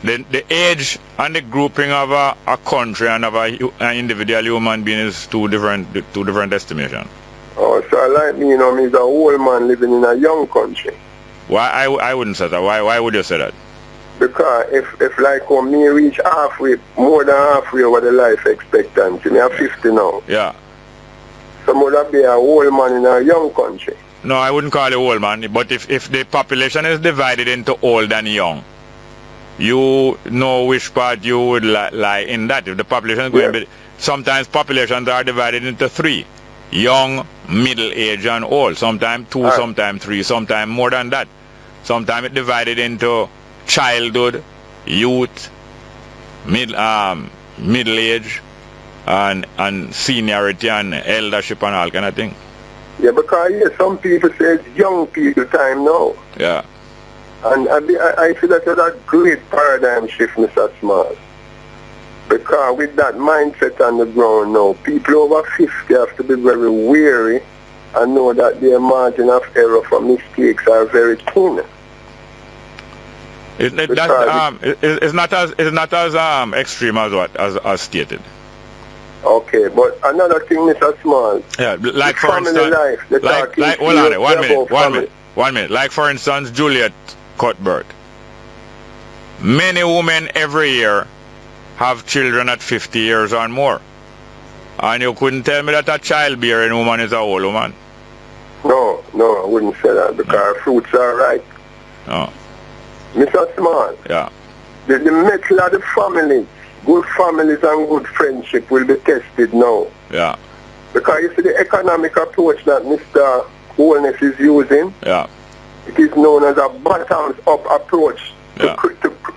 The age and the grouping of a country and of an individual human being is two different estimations. Oh, so like me, he's a old man living in a young country. Why I wouldn't say that? Why would you say that? Because if like when me reach halfway, more than halfway over the life expectancy, me have 50 now. Yeah. So would that be a old man in a young country? No, I wouldn't call it old man, but if the population is divided into old and young, you know which part you would lie in that. If the population is going to be, sometimes populations are divided into 3. Young, middle age and old. Sometimes 2, sometimes 3, sometimes more than that. Sometimes it's divided into childhood, youth, middle age, and seniority and eldership and all kind of thing. Yeah, because some people say it's young people time now. Yeah. And I feel that it's a great paradigm shift, Mr. Small. Because with that mindset on the ground now, people over 50 have to be very wary and know that their margin of error for mistakes are very thin. It's not as extreme as stated. Okay, but another thing, Mr. Small. Yeah, like for instance, hold on, one minute. Like for instance, Juliet Cuthbert. Many women every year have children at 50 years or more. And you couldn't tell me that a childbearing woman is a old woman. No, I wouldn't say that because fruits are ripe. No. Mr. Small. Yeah. The metal of the family, good families and good friendship will be tested now. Yeah. Because you see the economic approach that Mr. Holness is using. Yeah. It is known as a bottoms-up approach to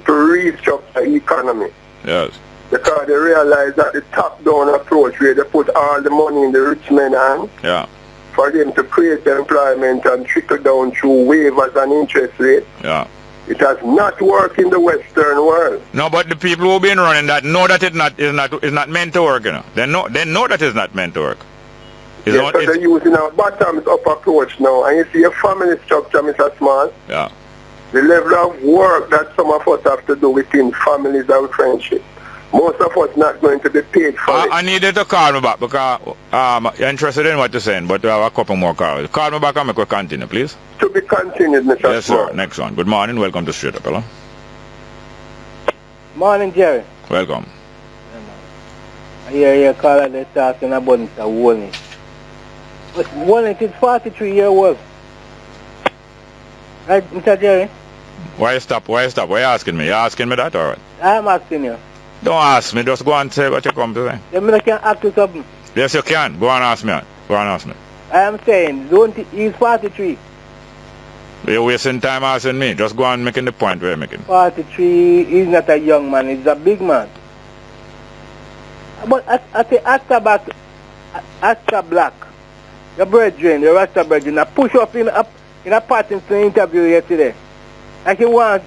restructure the economy. Yes. Because they realize that the top-down approach where they put all the money in the rich men's hands, yeah, for them to create employment and trickle down through waivers and interest rates, yeah, it has not worked in the Western world. No, but the people who've been running that know that it's not meant to work. You know, they know that it's not meant to work. So they're using a bottoms-up approach now, and you see a family structure, Mr. Small. Yeah. The level of work that some of us have to do within families and friendship. Most of us not going to be paid for it. I needed to call me back because you're interested in what you're saying, but we have a couple more calls. Call me back and we could continue, please. To be continued, Mr. Yes, Small. sir. Next one. Good morning. Welcome to Straight Up, hello. Morning, Jerry. Welcome. I hear you calling and talking about Mr. Walney. But Walney is 43 years old. Right, Mr. Jerry? Why you stop? Why you asking me? You asking me that or what? I'm asking you. Don't ask me. Just go and say what you come to say. Then I can ask you something. Yes, you can. Go and ask me. Go and ask me. I am saying, he's 43. You're wasting time asking me. Just go and making the point we're making. 43, he's not a young man. He's a big man. But I say, Asta Black, your brethren, your Rasta brethren, I push up in a Pattinson interview yesterday. Like he want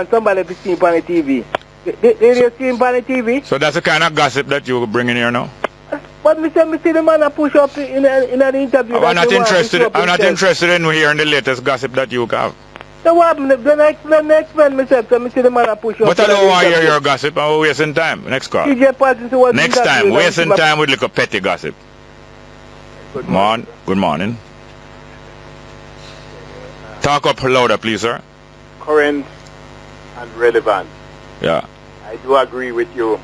somebody to see him on the TV. They see him on the TV. So that's the kind of gossip that you bring in here now? But me see the man push up in the interview. I'm not interested in hearing the latest gossip that you have. So what happened? Then I explain myself. So me see the man push up. But I don't want to hear your gossip. I'm wasting time. Next call. DJ Pattinson was next time, wasting time with like a petty gossip. Good morning. Talk up louder, please, sir. Current and relevant. Yeah. I do agree with you.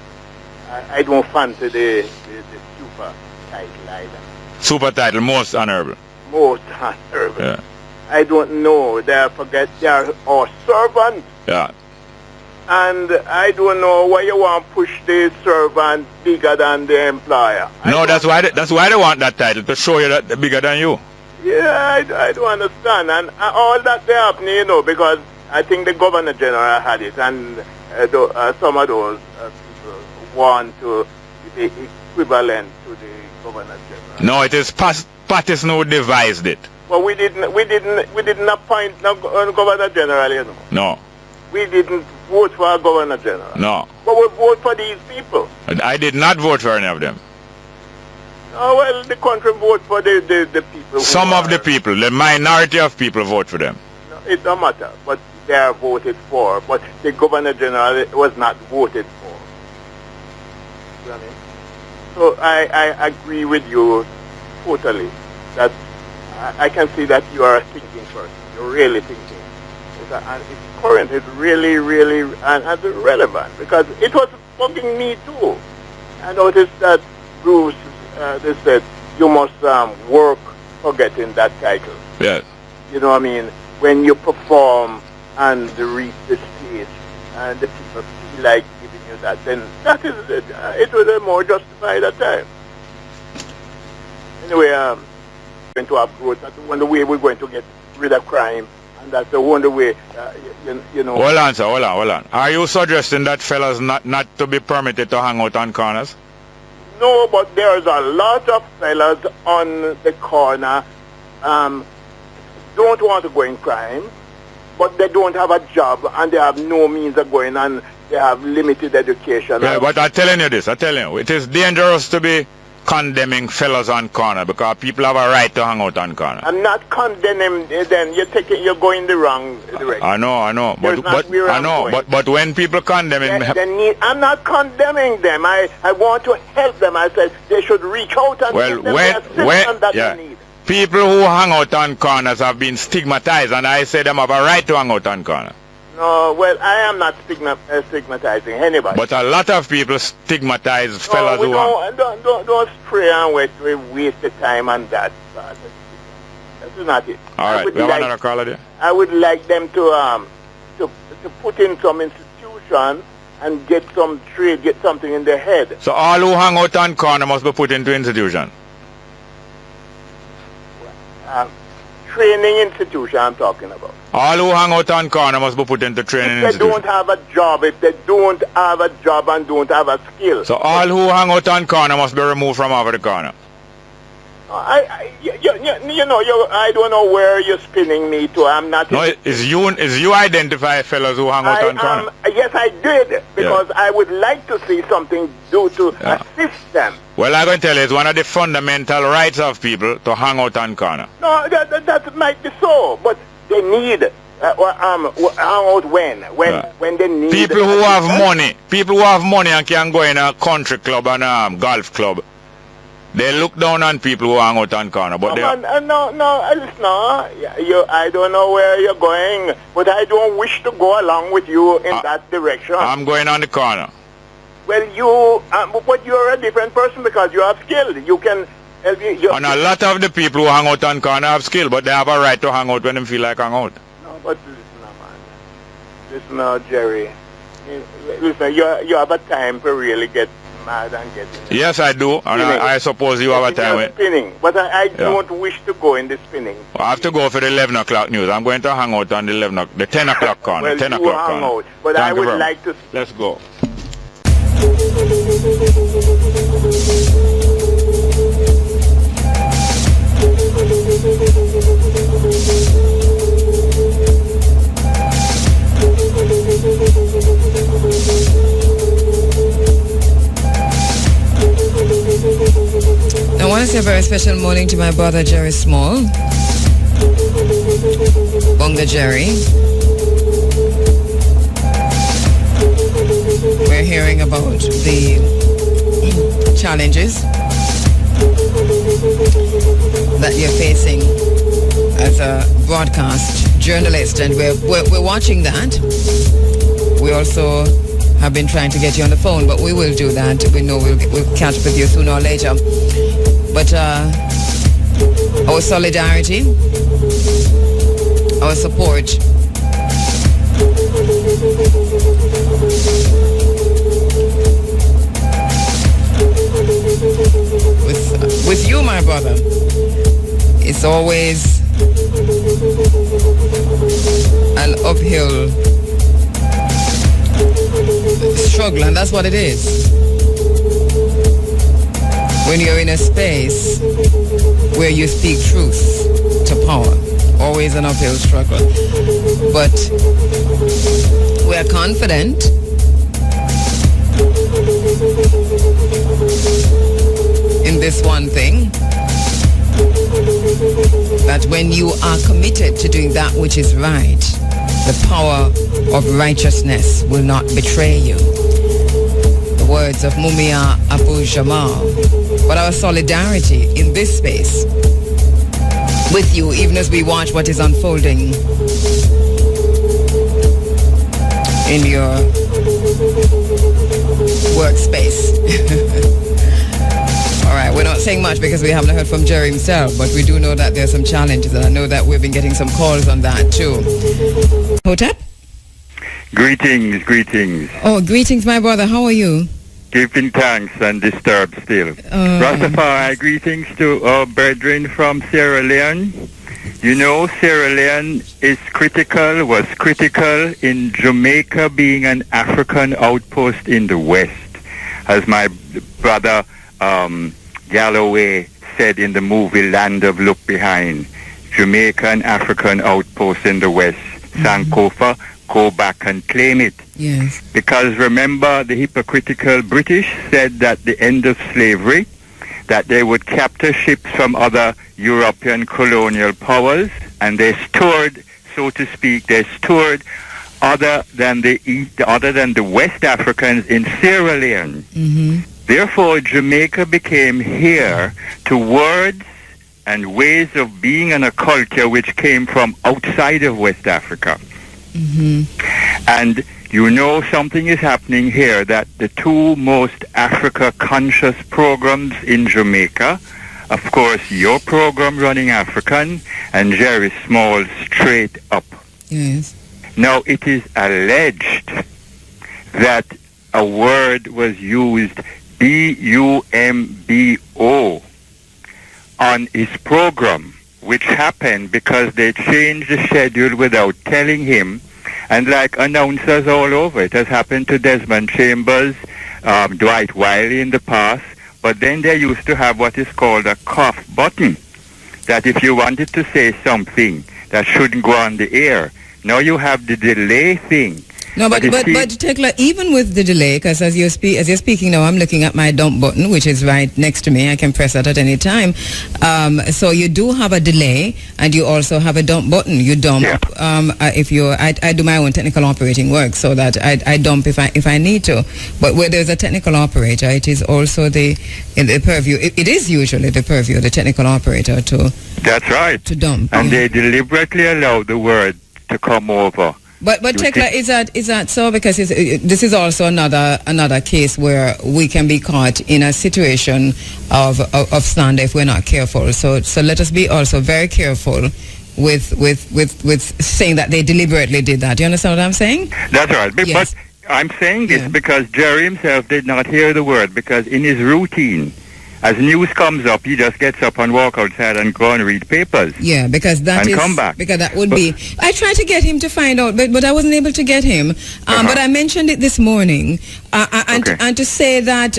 I don't fancy the super title either. Super title, most honorable. most honorable. Yeah. I don't know. They forget they are our servants. Yeah. And I don't know why you want to push the servant bigger than the employer. No, that's why they want that title, to show you that they're bigger than you. Yeah, I don't understand. And all that they happening, you know, because I think the Governor General had it, and some of those people want to be equivalent to the Governor General. No, it is Patterson who devised it. Well, we didn't appoint no Governor General, you know. No. We didn't vote for a Governor General. No. But we vote for these people. I did not vote for any of them. Oh, well, the country vote for the people. Some of the people, the minority of people vote for them. No, it don't matter, but they are voted for. But the Governor General was not voted for. You know what I mean? So I agree with you totally. That I can see that you are a thinking person. You're really thinking. And it's current. It's really, really and relevant, because it was bugging me too. I noticed that Bruce, they said, you must work for getting that title. Yeah. You know what I mean? When you perform and reach the stage and the people feel like giving you that, then that is it was more justified at time. Anyway, going to have growth. That's the only way we're going to get rid of crime. And that's the only way, you know. Hold on, sir. Hold on. Are you suggesting that fellas not to be permitted to hang out on corners? No, but there's a lot of fellas on the corner don't want to go in crime, but they don't have a job and they have no means of going, and they have limited education. Yeah, but I'm telling you this. It is dangerous to be condemning fellas on corner, because people have a right to hang out on corner. I'm not condemning them. You're going the wrong direction. I know. But when people condemn it, I'm not condemning them. I want to help them. I said they should reach out and give them the assistance that they need. People who hang out on corners have been stigmatized, and I say them have a right to hang out on corner. No, well, I am not stigmatizing anybody. But a lot of people stigmatize fellas who don't spray and waste the time on that. That's not it. All right, we have another caller there. I would like them to put in some institution and get some trade, get something in their head. So all who hang out on corner must be put into institution? Training institution I'm talking about. All who hang out on corner must be put into training institution. If they don't have a job, if they don't have a job and don't have a skill. So all who hang out on corner must be removed from over the corner. I don't know where you're spinning me to. I'm not. No, is you identify fellows who hang out on corner? Yes, I did, because I would like to see something do to assist them. Well, I'm going to tell you, it's one of the fundamental rights of people to hang out on corner. No, that might be so, but they need hang out when they need. People who have money and can go in a country club and a golf club. They look down on people who hang out on corner, but listen, I don't know where you're going, but I don't wish to go along with you in that direction. I'm going on the corner. Well, but you're a different person because you have skill. You can. And a lot of the people who hang out on corner have skill, but they have a right to hang out when they feel like hang out. No, but listen, Jerry. Listen, you have a time to really get mad and get in. Yes, I do, and I suppose you have a time. Spinning, but I don't wish to go in the spinning. I have to go for the 11 o'clock news. I'm going to hang out on the 10 o'clock corner. Well, 10 you o'clock hang corner. out, but I would like to. Let's go. I want to say a very special morning to my brother Jerry Small, Bongo Jerry. We're hearing about the challenges that you're facing as a broadcast journalist, and we're watching that. We also have been trying to get you on the phone, but we will do that. We know we'll catch up with you sooner or later. But our solidarity, our support. With you, my brother, it's always an uphill struggle, and that's what it is. When you're in a space where you speak truth to power, always an uphill struggle. But we are confident in this one thing, that when you are committed to doing that which is right, the power of righteousness will not betray you. The words of Mumia Abu Jamal. But our solidarity in this space with you, even as we watch what is unfolding in your workspace. All right, we're not saying much because we haven't heard from Jerry himself, but we do know that there's some challenges, and I know that we've been getting some calls on that too. Hotep? Greetings, greetings. Oh, greetings, my brother. How are you? Giving thanks and disturbed still. Rastafari, greetings to our brethren from Sierra Leone. You know, Sierra Leone was critical in Jamaica being an African outpost in the West. As my brother Galloway said in the movie Land of Look Behind, Jamaican African outpost in the West. Sankofa, go back and claim it. Yes. Because remember, the hypocritical British said that the end of slavery, that they would capture ships from other European colonial powers, and they stored, so to speak, other than the West Africans in Sierra Leone. Mm-hmm. Therefore, Jamaica became here to words and ways of being and a culture which came from outside of West Africa. Mm-hmm. And you know something is happening here, that the two most Africa-conscious programs in Jamaica, of course, your program Running African and Jerry Small Straight Up. Yes. Now, it is alleged that a word was used, B-U-M-B-O, on his program, which happened because they changed the schedule without telling him. And like announcers all over, it has happened to Desmond Chambers, Dwight Wiley in the past, but then they used to have what is called a cough button, that if you wanted to say something that shouldn't go on the air, now you have the delay thing. No, but Tekla, even with the delay, because as you're speaking now, I'm looking at my dump button, which is right next to me. I can press that at any time. So you do have a delay, and you also have a dump button. You dump I do my own technical operating work, so that I dump if I need to. But where there's a technical operator, it is also the purview. It is usually the purview of the technical operator to. That's right. To dump. And they deliberately allow the word to come over. But Tekla, is that so? Because this is also another case where we can be caught in a situation of slander if we're not careful. So let us be also very careful with saying that they deliberately did that. Do you understand what I'm saying? That's right. Yes. But I'm saying this because Jerry himself did not hear the word, because in his routine, as news comes up, he just gets up and walk outside and go and read papers. Yeah, because come back. Because that would be. I tried to get him to find out, but I wasn't able to get him. But I mentioned it this morning, and to say that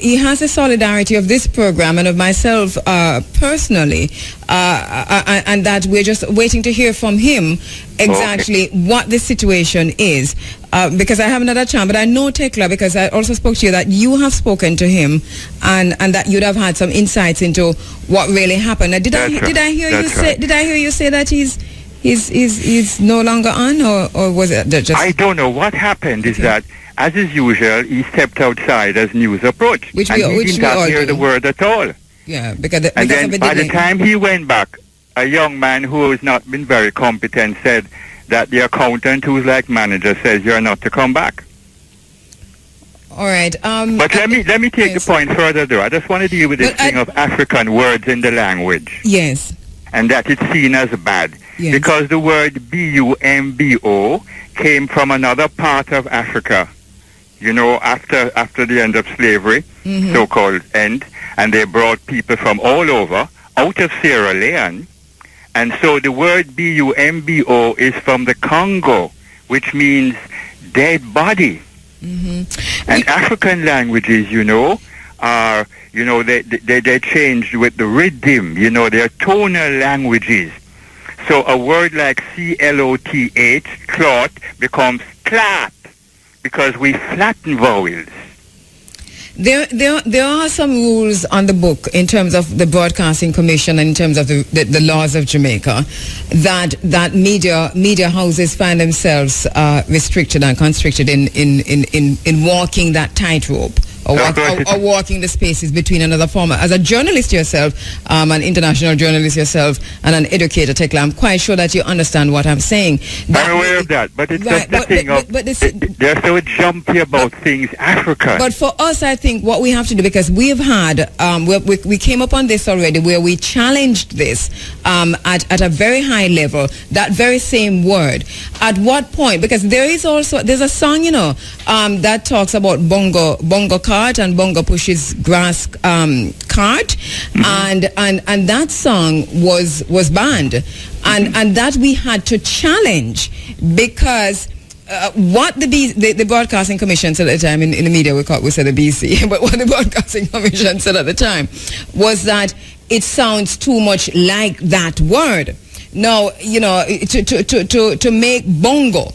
he has the solidarity of this program and of myself personally, and that we're just waiting to hear from him exactly what the situation is. Because I haven't had a chance, but I know Tekla, because I also spoke to you, that you have spoken to him, and that you'd have had some insights into what really happened. Now, did I hear you say that he's no longer on, or was it just? I don't know. What happened is that, as is usual, he stepped outside as news approached, and he did not hear the word at all. Yeah, because by the time he went back, a young man who has not been very competent said that the accountant, who's like manager, says you're not to come back. All right. But let me take the point further, though. I just want to deal with this thing of African words in the language. Yes. And that it's seen as bad. Yes. Because the word B-U-M-B-O came from another part of Africa, you know, after the end of slavery, so-called end, and they brought people from all over, out of Sierra Leone. And so the word B-U-M-B-O is from the Congo, which means dead body. And African languages, you know, are, you know, they're changed with the rhythm, you know, they're tonal languages. So a word like C-L-O-T-H, clot, becomes clot, because we flatten vowels. There are some rules on the book in terms of the Broadcasting Commission and in terms of the laws of Jamaica that media houses find themselves restricted and constricted in walking that tightrope. Or walking the spaces between another format. As a journalist yourself, an international journalist yourself, and an educator, Tekla, I'm quite sure that you understand what I'm saying. I'm aware of that, but it's just the thing of they're so jumpy about things African. But for us, I think what we have to do, because we've had, we came up on this already, where we challenged this at a very high level, that very same word. At what point? Because there's a song, you know, that talks about bongo cart and bongo pushes grass cart, and that song was banned, and that we had to challenge, because what the Broadcasting Commission said at the time, in the media we said the BC, but what the Broadcasting Commission said at the time was that it sounds too much like that word. Now, you know, to make bongo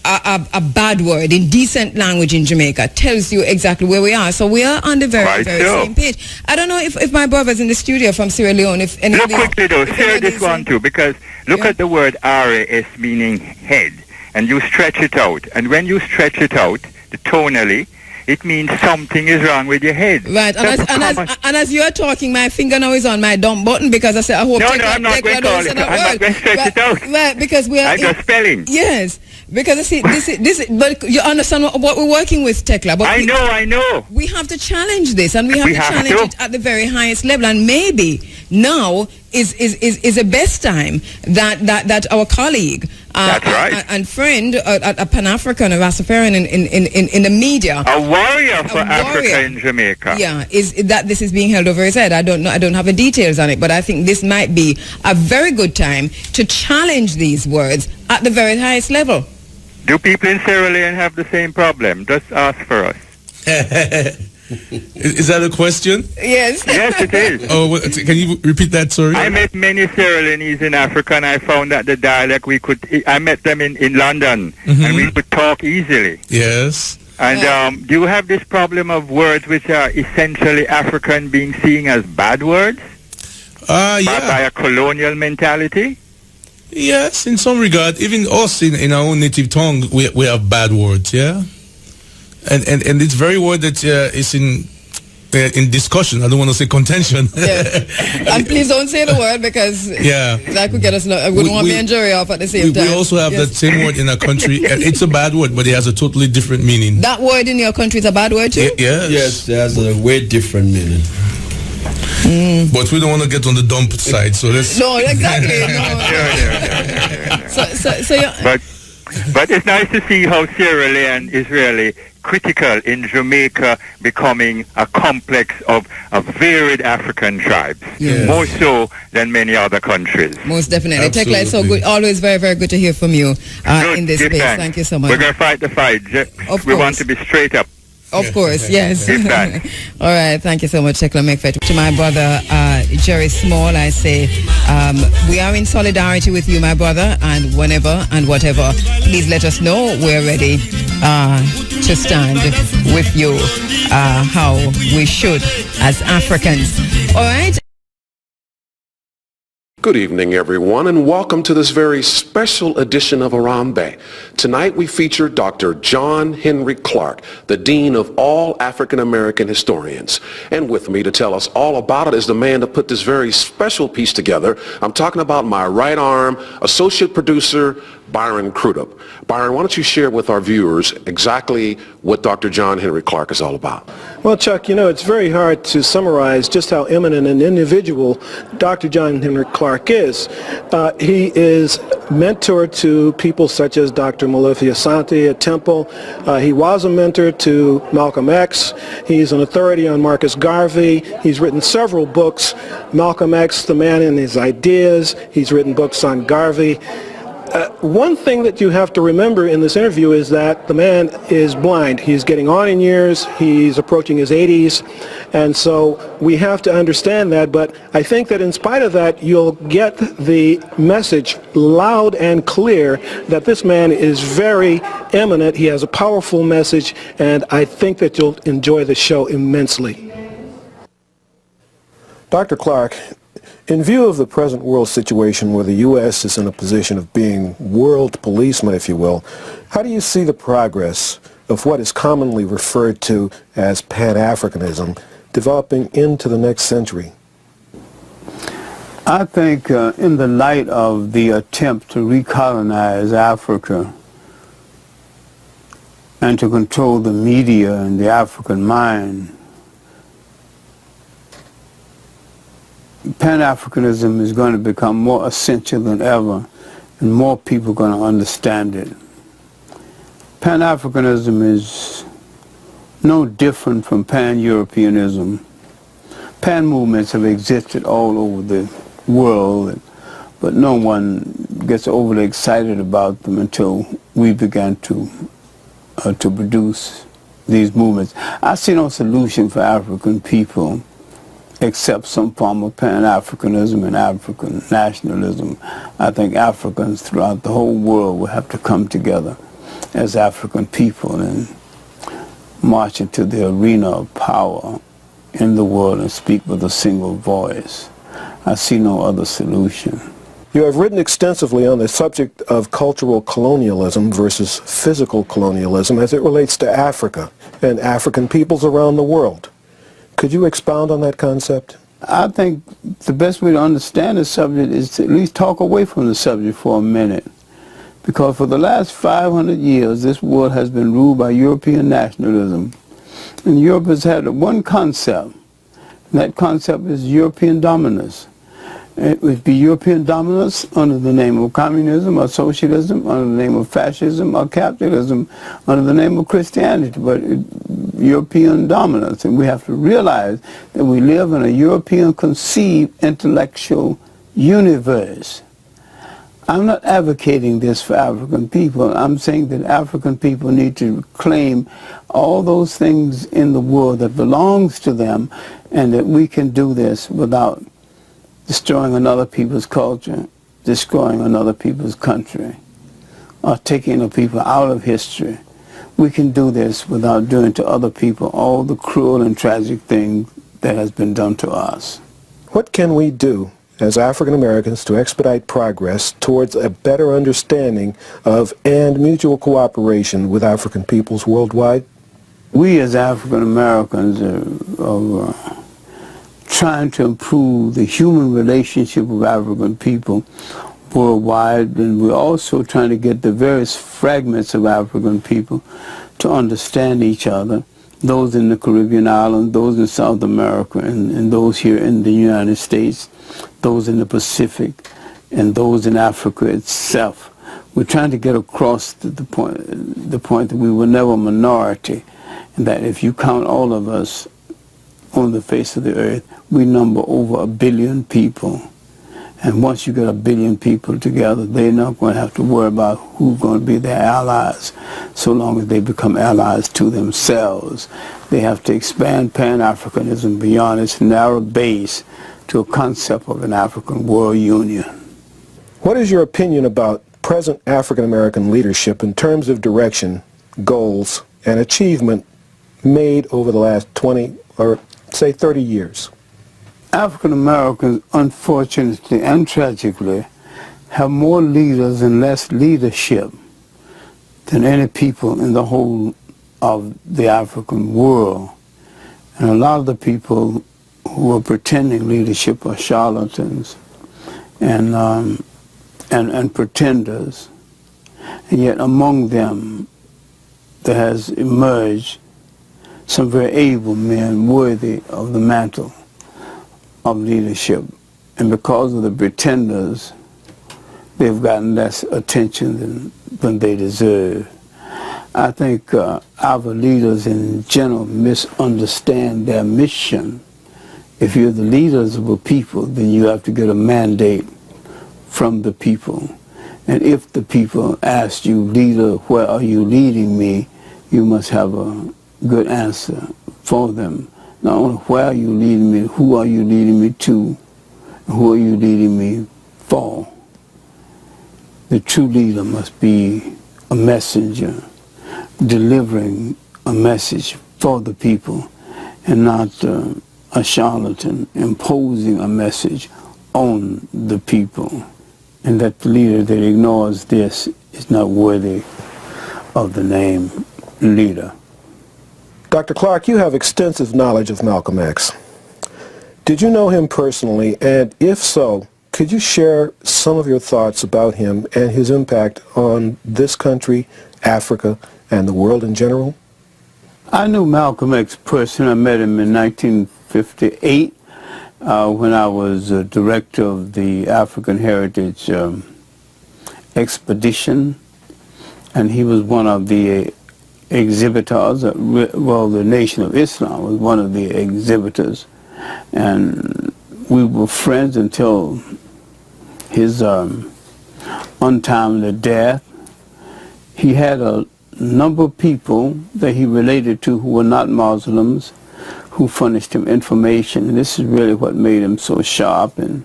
a bad word in decent language in Jamaica tells you exactly where we are. So we are on the very same page. I don't know if my brother's in the studio from Sierra Leone. If any look quickly though, share this one too, because look at the word RAS meaning head, and you stretch it out, and when you stretch it out, tonally, it means something is wrong with your head. Right, and as you're talking, my finger now is on my dump button, because I said, I hope I'm not going to call it. I'm not going to stretch it out. Right, because we are... I'm just spelling. Yes, because this is, but you understand what we're working with, Tekla. But I know. We have to challenge this, and we have to challenge it at the very highest level, and maybe now is the best time that our colleague and friend, a Pan-African, a Rastafarian in the media, a warrior for Africa in Jamaica, is that this is being held over his head. I don't have the details on it, but I think this might be a very good time to challenge these words at the very highest level. Do people in Sierra Leone have the same problem? Just ask for us. Is that a question? Yes. Yes, it is. Oh, can you repeat that, sorry? I met many Sierra Leonese in Africa, and I found that the dialect I met them in London, and we could talk easily. Yes. And do you have this problem of words which are essentially African being seen as bad words? By a colonial mentality? Yes, in some regard. Even us in our own native tongue, we have bad words, yeah? And it's very word that is in discussion. I don't want to say contention. Yeah. And please don't say the word, because that could get us. I wouldn't want me and Jerry off at the same time. We also have that same word in our country. It's a bad word, but it has a totally different meaning. That word in your country is a bad word too? Yes, it has a way different meaning. But we don't want to get on the dump side, so let's... No, exactly. But it's nice to see how Sierra Leone is really critical in Jamaica becoming a complex of varied African tribes, more so than many other countries. Most definitely. Tekla, it's so good. Always very, very good to hear from you in this space. Thanks. Thank you so much. We're going to fight the fight. We want to be straight up. Of course, yes. All right, thank you so much, Tekla McFett. To my brother, Jerry Small, I say, we are in solidarity with you, my brother, and whenever and whatever, please let us know. We're ready to stand with you how we should as Africans. All right? Good evening, everyone, and welcome to this very special edition of Arambe. Tonight we feature Dr. John Henry Clark, the Dean of all African American historians. And with me to tell us all about it is the man that put this very special piece together. I'm talking about my right arm, associate producer, Byron Crudup. Byron, why don't you share with our viewers exactly what Dr. John Henry Clarke is all about? Well, Chuck, you know, it's very hard to summarize just how eminent an individual Dr. John Henry Clarke is. He is mentor to people such as Dr. Molefi Asante at Temple. He was a mentor to Malcolm X. He's an authority on Marcus Garvey. He's written several books. Malcolm X, The Man and His Ideas. He's written books on Garvey. One thing that you have to remember in this interview is that the man is blind. He's getting on in years. He's approaching his 80s. And so we have to understand that. But I think that in spite of that, you'll get the message loud and clear that this man is very eminent. He has a powerful message. And I think that you'll enjoy the show immensely. Dr. Clarke, in view of the present world situation where the U.S. is in a position of being world policeman, if you will, how do you see the progress of what is commonly referred to as Pan-Africanism developing into the next century? I think in the light of the attempt to recolonize Africa and to control the media and the African mind, Pan-Africanism is going to become more essential than ever, and more people are going to understand it. Pan-Africanism is no different from Pan-Europeanism. Pan movements have existed all over the world, but no one gets overly excited about them until we began to produce these movements. I see no solution for African people except some form of Pan-Africanism and African nationalism. I think Africans throughout the whole world will have to come together as African people and march into the arena of power in the world and speak with a single voice. I see no other solution. You have written extensively on the subject of cultural colonialism versus physical colonialism as it relates to Africa and African peoples around the world. Could you expound on that concept? I think the best way to understand the subject is to at least talk away from the subject for a minute. Because for the last 500 years, this world has been ruled by European nationalism. And Europe has had one concept. And that concept is European dominance. It would be European dominance under the name of communism or socialism, under the name of fascism or capitalism, under the name of Christianity, but European dominance. And we have to realize that we live in a European conceived intellectual universe. I'm not advocating this for African people. I'm saying that African people need to claim all those things in the world that belongs to them, and that we can do this without destroying another people's culture, destroying another people's country, or taking the people out of history. We can do this without doing to other people all the cruel and tragic things that has been done to us. What can we do as African Americans to expedite progress towards a better understanding of and mutual cooperation with African peoples worldwide? We as African Americans are trying to improve the human relationship of African people worldwide, and we're also trying to get the various fragments of African people to understand each other, those in the Caribbean islands, those in South America, and those here in the United States, those in the Pacific, and those in Africa itself. We're trying to get across the point that we were never a minority, and that if you count all of us on the face of the earth, we number over 1 billion people. And once you get 1 billion people together, they're not going to have to worry about who's going to be their allies, so long as they become allies to themselves. They have to expand Pan-Africanism beyond its narrow base to a concept of an African world union. What is your opinion about present African American leadership in terms of direction, goals, and achievement made over the last 20 or say 30 years? African Americans, unfortunately and tragically, have more leaders and less leadership than any people in the whole of the African world. And a lot of the people who are pretending leadership are charlatans and pretenders. And yet among them there has emerged some very able men worthy of the mantle of leadership. And because of the pretenders, they've gotten less attention than they deserve. I think our leaders in general misunderstand their mission. If you're the leaders of a people, then you have to get a mandate from the people. And if the people ask you, leader, where are you leading me, you must have a good answer for them. Not only where are you leading me, who are you leading me to, and who are you leading me for. The true leader must be a messenger, delivering a message for the people, and not a charlatan imposing a message on the people. And that the leader that ignores this is not worthy of the name leader. Dr. Clark, you have extensive knowledge of Malcolm X. Did you know him personally, and if so, could you share some of your thoughts about him and his impact on this country, Africa, and the world in general? I knew Malcolm X personally. I met him in 1958 when I was director of the African Heritage Expedition, and he was one of the exhibitors. Well, the Nation of Islam was one of the exhibitors, and we were friends until his untimely death. He had a number of people that he related to who were not Muslims who furnished him information. And this is really what made him so sharp. And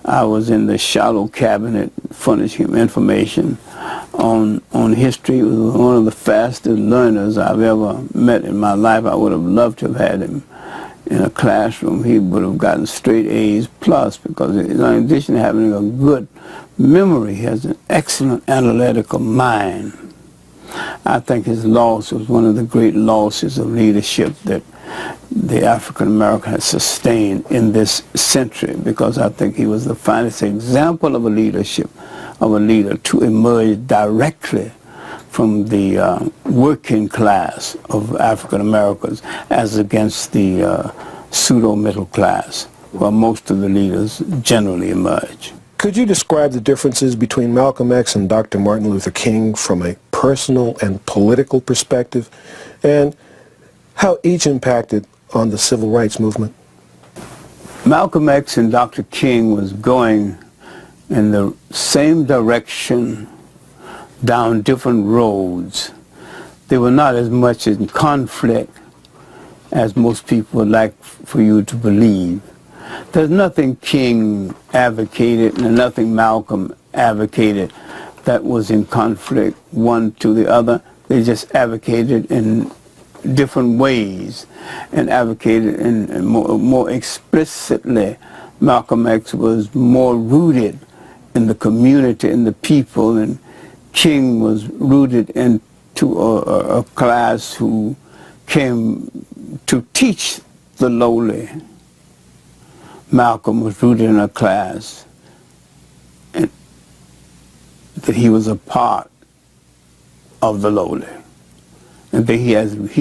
I was in the shadow cabinet furnishing him information on history. He was one of the fastest learners I've ever met in my life. I would have loved to have had him in a classroom. He would have gotten straight A's plus, because in addition to having a good memory, he has an excellent analytical mind. I think his loss was one of the great losses of leadership that the African American has sustained in this century, because I think he was the finest example of a leadership, of a leader to emerge directly from the working class of African Americans as against the pseudo-middle class, where most of the leaders generally emerge. Could you describe the differences between Malcolm X and Dr. Martin Luther King from a personal and political perspective, and how each impacted on the civil rights movement? Malcolm X and Dr. King was going in the same direction down different roads. They were not as much in conflict as most people would like for you to believe. There's nothing King advocated and nothing Malcolm advocated that was in conflict one to the other. They just advocated in different ways and advocated in more explicitly. Malcolm X was more rooted in the community, in the people, and King was rooted into a class who came to teach the lowly. Malcolm was rooted in a class and that he was a part of the lowly, and that he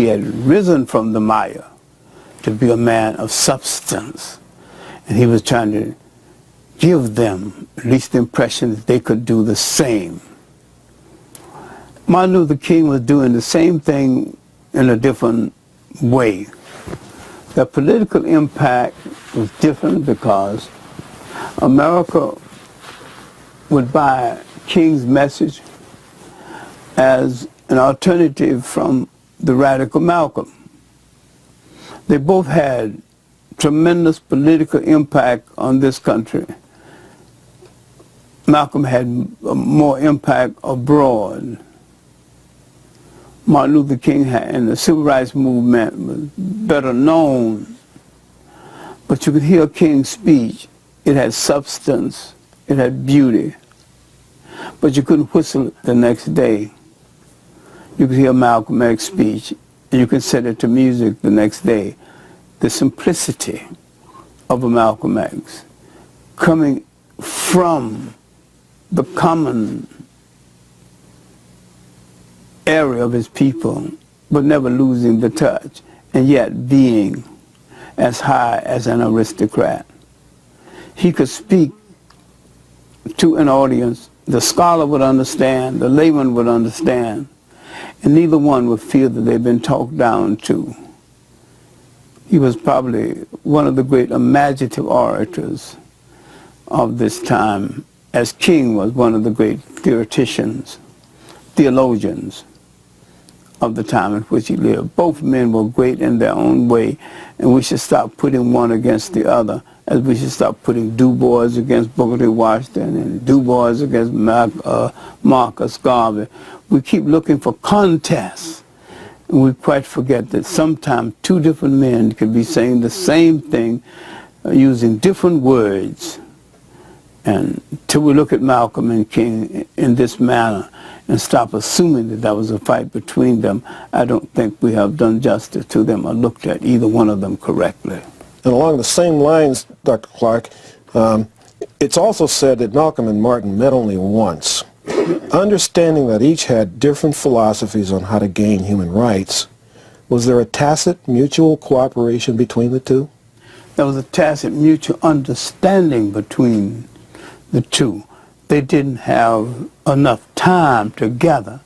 had risen from the mire to be a man of substance, and he was trying to give them at least the impression that they could do the same. Martin Luther King was doing the same thing in a different way. The political impact was different because America would buy King's message as an alternative from the radical Malcolm. They both had tremendous political impact on this country. Malcolm had more impact abroad. Martin Luther King and the civil rights movement was better known. But you could hear King's speech. It had substance. It had beauty. But you couldn't whistle it the next day. You could hear Malcolm X's speech, and you could set it to music the next day. The simplicity of a Malcolm X coming from the common area of his people, but never losing the touch, and yet being as high as an aristocrat. He could speak to an audience. The scholar would understand, the layman would understand, and neither one would feel that they've been talked down to. He was probably one of the great imaginative orators of this time, as King was one of the great theoreticians, theologians of the time in which he lived. Both men were great in their own way, and we should stop putting one against the other, as we should stop putting Du Bois against Booker T. Washington and Du Bois against Marcus Garvey. We keep looking for contests, and we quite forget that sometimes two different men can be saying the same thing using different words. And till we look at Malcolm and King in this manner and stop assuming that that was a fight between them, I don't think we have done justice to them or looked at either one of them correctly. And along the same lines, Dr. Clark, it's also said that Malcolm and Martin met only once. Understanding that each had different philosophies on how to gain human rights, was there a tacit mutual cooperation between the two? There was a tacit mutual understanding between the two. They didn't have enough time together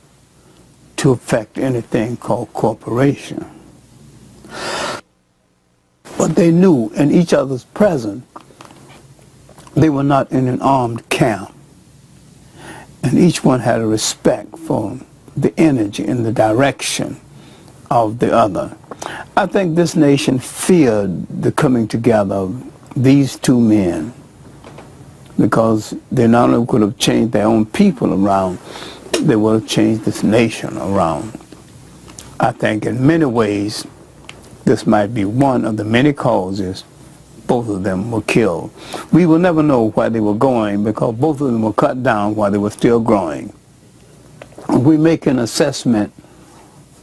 to affect anything called cooperation. But they knew in each other's presence they were not in an armed camp. And each one had a respect for the energy and the direction of the other. I think this nation feared the coming together of these two men, because they not only could have changed their own people around, they would have changed this nation around. I think in many ways, this might be one of the many causes both of them were killed. We will never know where they were going, because both of them were cut down while they were still growing. We make an assessment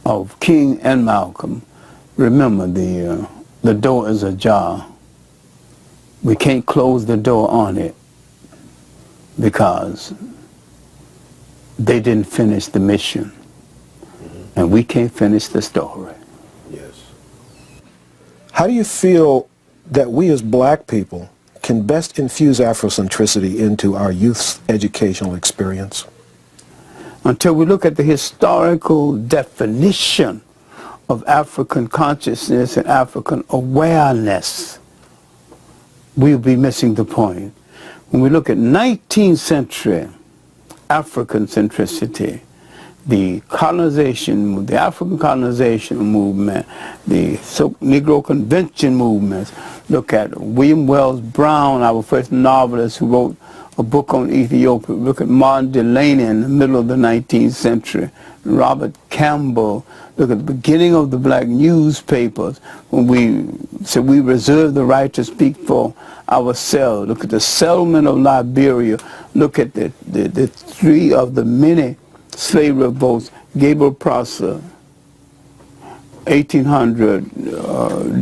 of King and Malcolm. Remember, the door is ajar. We can't close the door on it, because they didn't finish the mission, and we can't finish the story. Yes. How do you feel that we as black people can best infuse Afrocentricity into our youth's educational experience? Until we look at the historical definition of African consciousness and African awareness, we'll be missing the point. When we look at 19th century African centricity, the colonization, the African colonization movement, the Negro Convention movements, look at William Wells Brown, our first novelist who wrote a book on Ethiopia. Look at Martin Delany in the middle of the 19th century, Robert Campbell. Look at the beginning of the black newspapers, when we said we reserve the right to speak for ourselves. Look at the settlement of Liberia. Look at the three of the many slave revolts: Gabriel Prosser, 1800,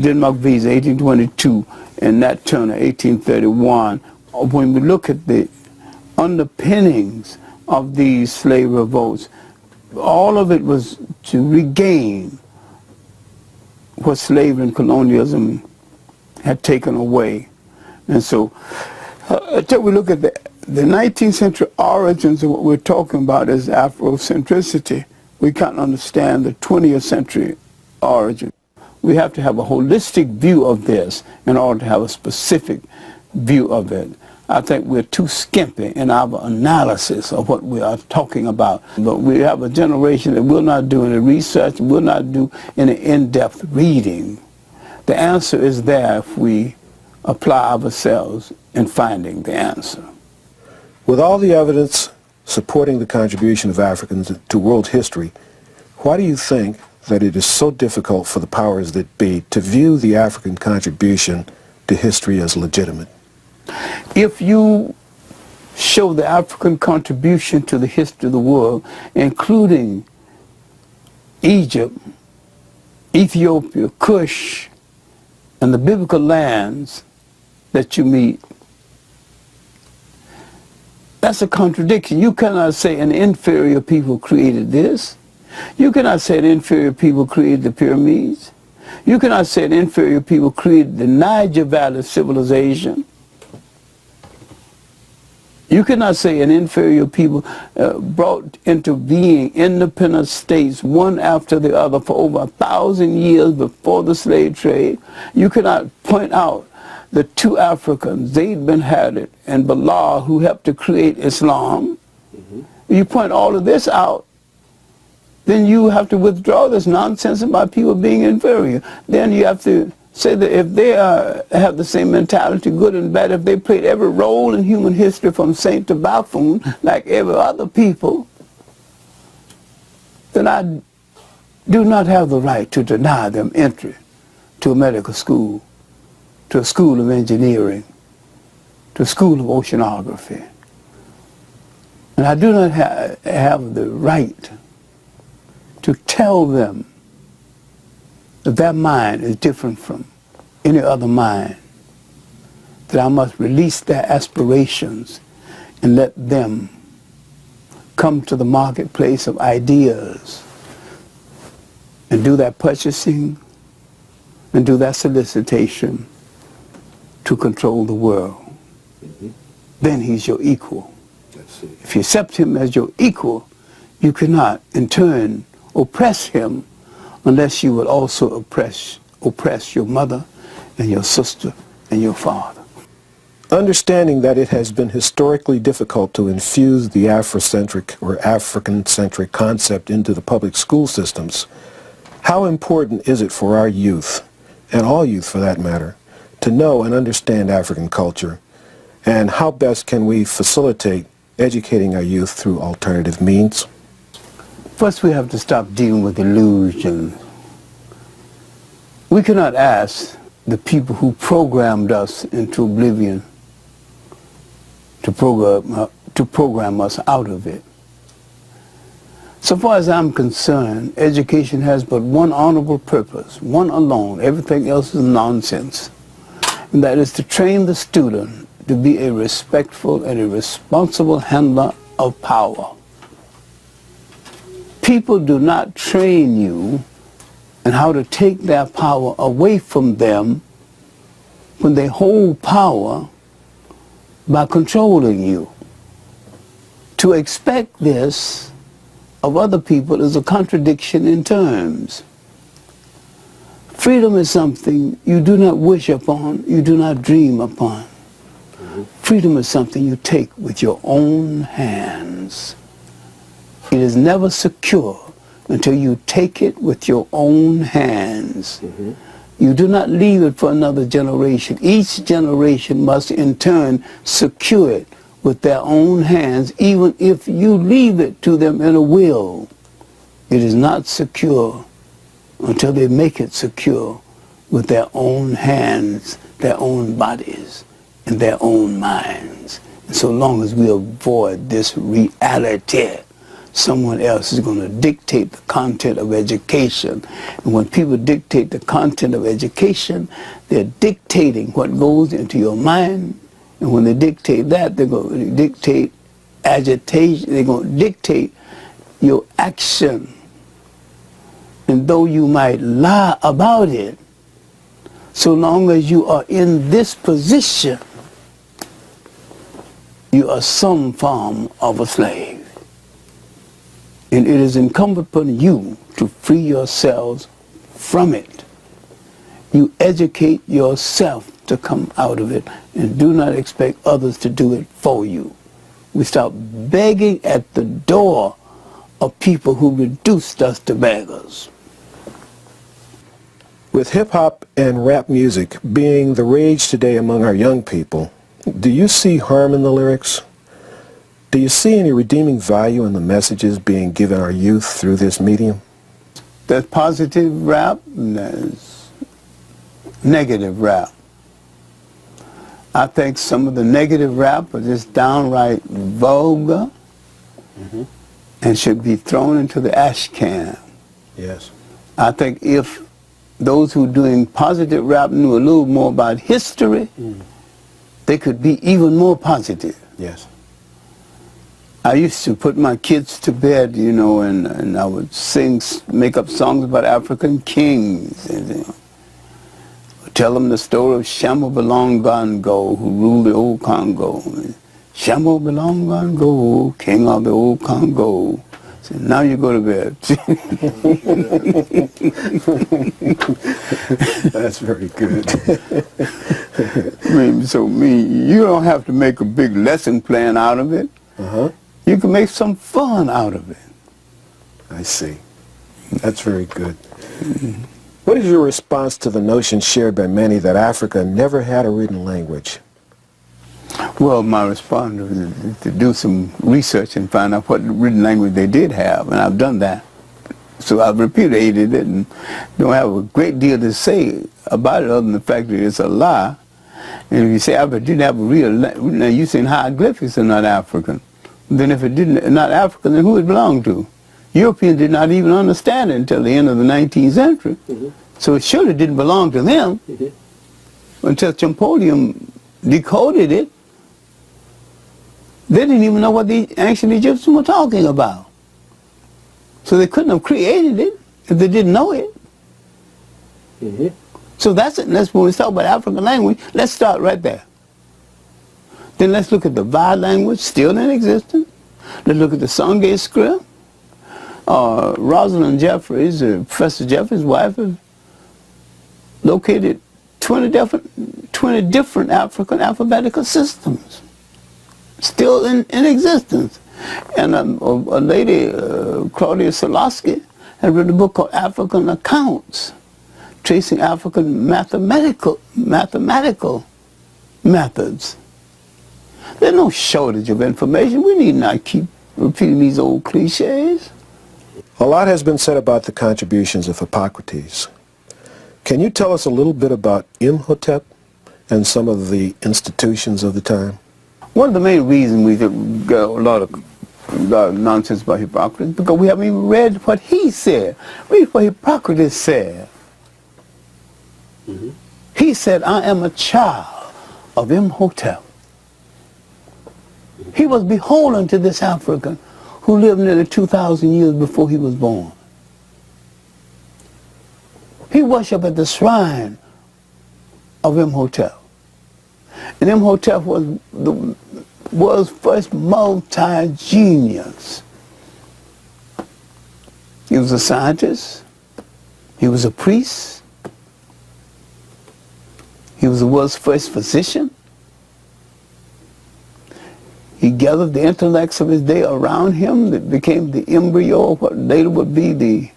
Denmark Visa, 1822, and Nat Turner, 1831. When we look at the underpinnings of these slave revolts, all of it was to regain what slavery and colonialism had taken away. And so, until we look at the 19th century origins of what we're talking about as Afrocentricity, we can't understand the 20th century origin. We have to have a holistic view of this in order to have a specific view of it. I think we're too skimpy in our analysis of what we are talking about. But we have a generation that will not do any research, will not do any in-depth reading. The answer is there if we apply ourselves in finding the answer. With all the evidence supporting the contribution of Africans to world history, why do you think that it is so difficult for the powers that be to view the African contribution to history as legitimate? If you show the African contribution to the history of the world, including Egypt, Ethiopia, Kush, and the biblical lands that you meet, that's a contradiction. You cannot say an inferior people created this. You cannot say that inferior people created the pyramids. You cannot say that inferior people created the Niger Valley civilization. You cannot say an inferior people brought into being independent states one after the other for over 1,000 years before the slave trade. You cannot point out the two Africans, Zayd bin Harith and Bilal, who helped to create Islam. You point all of this out, then you have to withdraw this nonsense about people being inferior. Then you have to say that if they have the same mentality, good and bad, if they played every role in human history from saint to buffoon, like every other people, then I do not have the right to deny them entry to a medical school, to a school of engineering, to a school of oceanography. And I do not have the right to tell them that their mind is different from any other mind, that I must release their aspirations and let them come to the marketplace of ideas and do that purchasing and do that solicitation to control the world. Then he's your equal. If you accept him as your equal, you cannot in turn oppress him unless you will also oppress your mother and your sister and your father. Understanding that it has been historically difficult to infuse the Afrocentric or African-centric concept into the public school systems, how important is it for our youth, and all youth for that matter, to know and understand African culture, and how best can we facilitate educating our youth through alternative means? First, we have to stop dealing with illusions. We cannot ask the people who programmed us into oblivion to program us out of it. So far as I'm concerned, education has but one honorable purpose, one alone. Everything else is nonsense. And that is to train the student to be a respectful and a responsible handler of power. People do not train you in how to take their power away from them when they hold power by controlling you. To expect this of other people is a contradiction in terms. Freedom is something you do not wish upon, you do not dream upon. Freedom is something you take with your own hands. It is never secure until you take it with your own hands. You do not leave it for another generation. Each generation must in turn secure it with their own hands, even if you leave it to them in a will. It is not secure until they make it secure with their own hands, their own bodies, and their own minds. And so long as we avoid this reality, someone else is going to dictate the content of education. And when people dictate the content of education, they're dictating what goes into your mind. And when they dictate that, they're going to dictate agitation. They're going to dictate your action. And though you might lie about it, so long as you are in this position, you are some form of a slave. And it is incumbent upon you to free yourselves from it. You educate yourself to come out of it, and do not expect others to do it for you. We stop begging at the door of people who reduced us to beggars. With hip-hop and rap music being the rage today among our young people, do you see harm in the lyrics? Do you see any redeeming value in the messages being given our youth through this medium? There's positive rap and there's negative rap. I think some of the negative rap are just downright vulgar and should be thrown into the ash can. Yes. I think if those who are doing positive rap knew a little more about history, they could be even more positive. Yes. I used to put my kids to bed, you know, and I would make up songs about African kings, and you know, tell them the story of Gwahn, who ruled the old Congo. Gwahn, king of the old Congo. So now you go to bed. That's very good. You don't have to make a big lesson plan out of it. You can make some fun out of it. I see. That's very good. What is your response to the notion shared by many that Africa never had a written language? Well, my response is to do some research and find out what written language they did have, and I've done that. So I've repudiated it and don't have a great deal to say about it other than the fact that it's a lie. And if you say Africa didn't have a real language, you're saying hieroglyphics are not African. Then if it didn't, not African, then who it belonged to? Europeans did not even understand it until the end of the 19th century. So it surely didn't belong to them until Champollion decoded it. They didn't even know what the ancient Egyptians were talking about. So they couldn't have created it if they didn't know it. So that's it. That's when we talk about African language, let's start right there. Then let's look at the Vai language, still in existence. Let's look at the Songhay script. Rosalind Jeffries, Professor Jeffries' wife, has located 20 different African alphabetical systems, still in existence. And a lady, Claudia Solosky, had written a book called African Accounts, tracing African mathematical methods. There's no shortage of information. We need not keep repeating these old cliches. A lot has been said about the contributions of Hippocrates. Can you tell us a little bit about Imhotep and some of the institutions of the time? One of the main reasons we got a lot of nonsense about Hippocrates is because we haven't even read what he said. Read what Hippocrates said. He said, I am a child of Imhotep. He was beholden to this African who lived nearly 2,000 years before he was born. He worshipped at the shrine of Imhotep. And Imhotep was the world's first multi-genius. He was a scientist. He was a priest. He was the world's first physician. He gathered the intellects of his day around him that became the embryo of what later would be the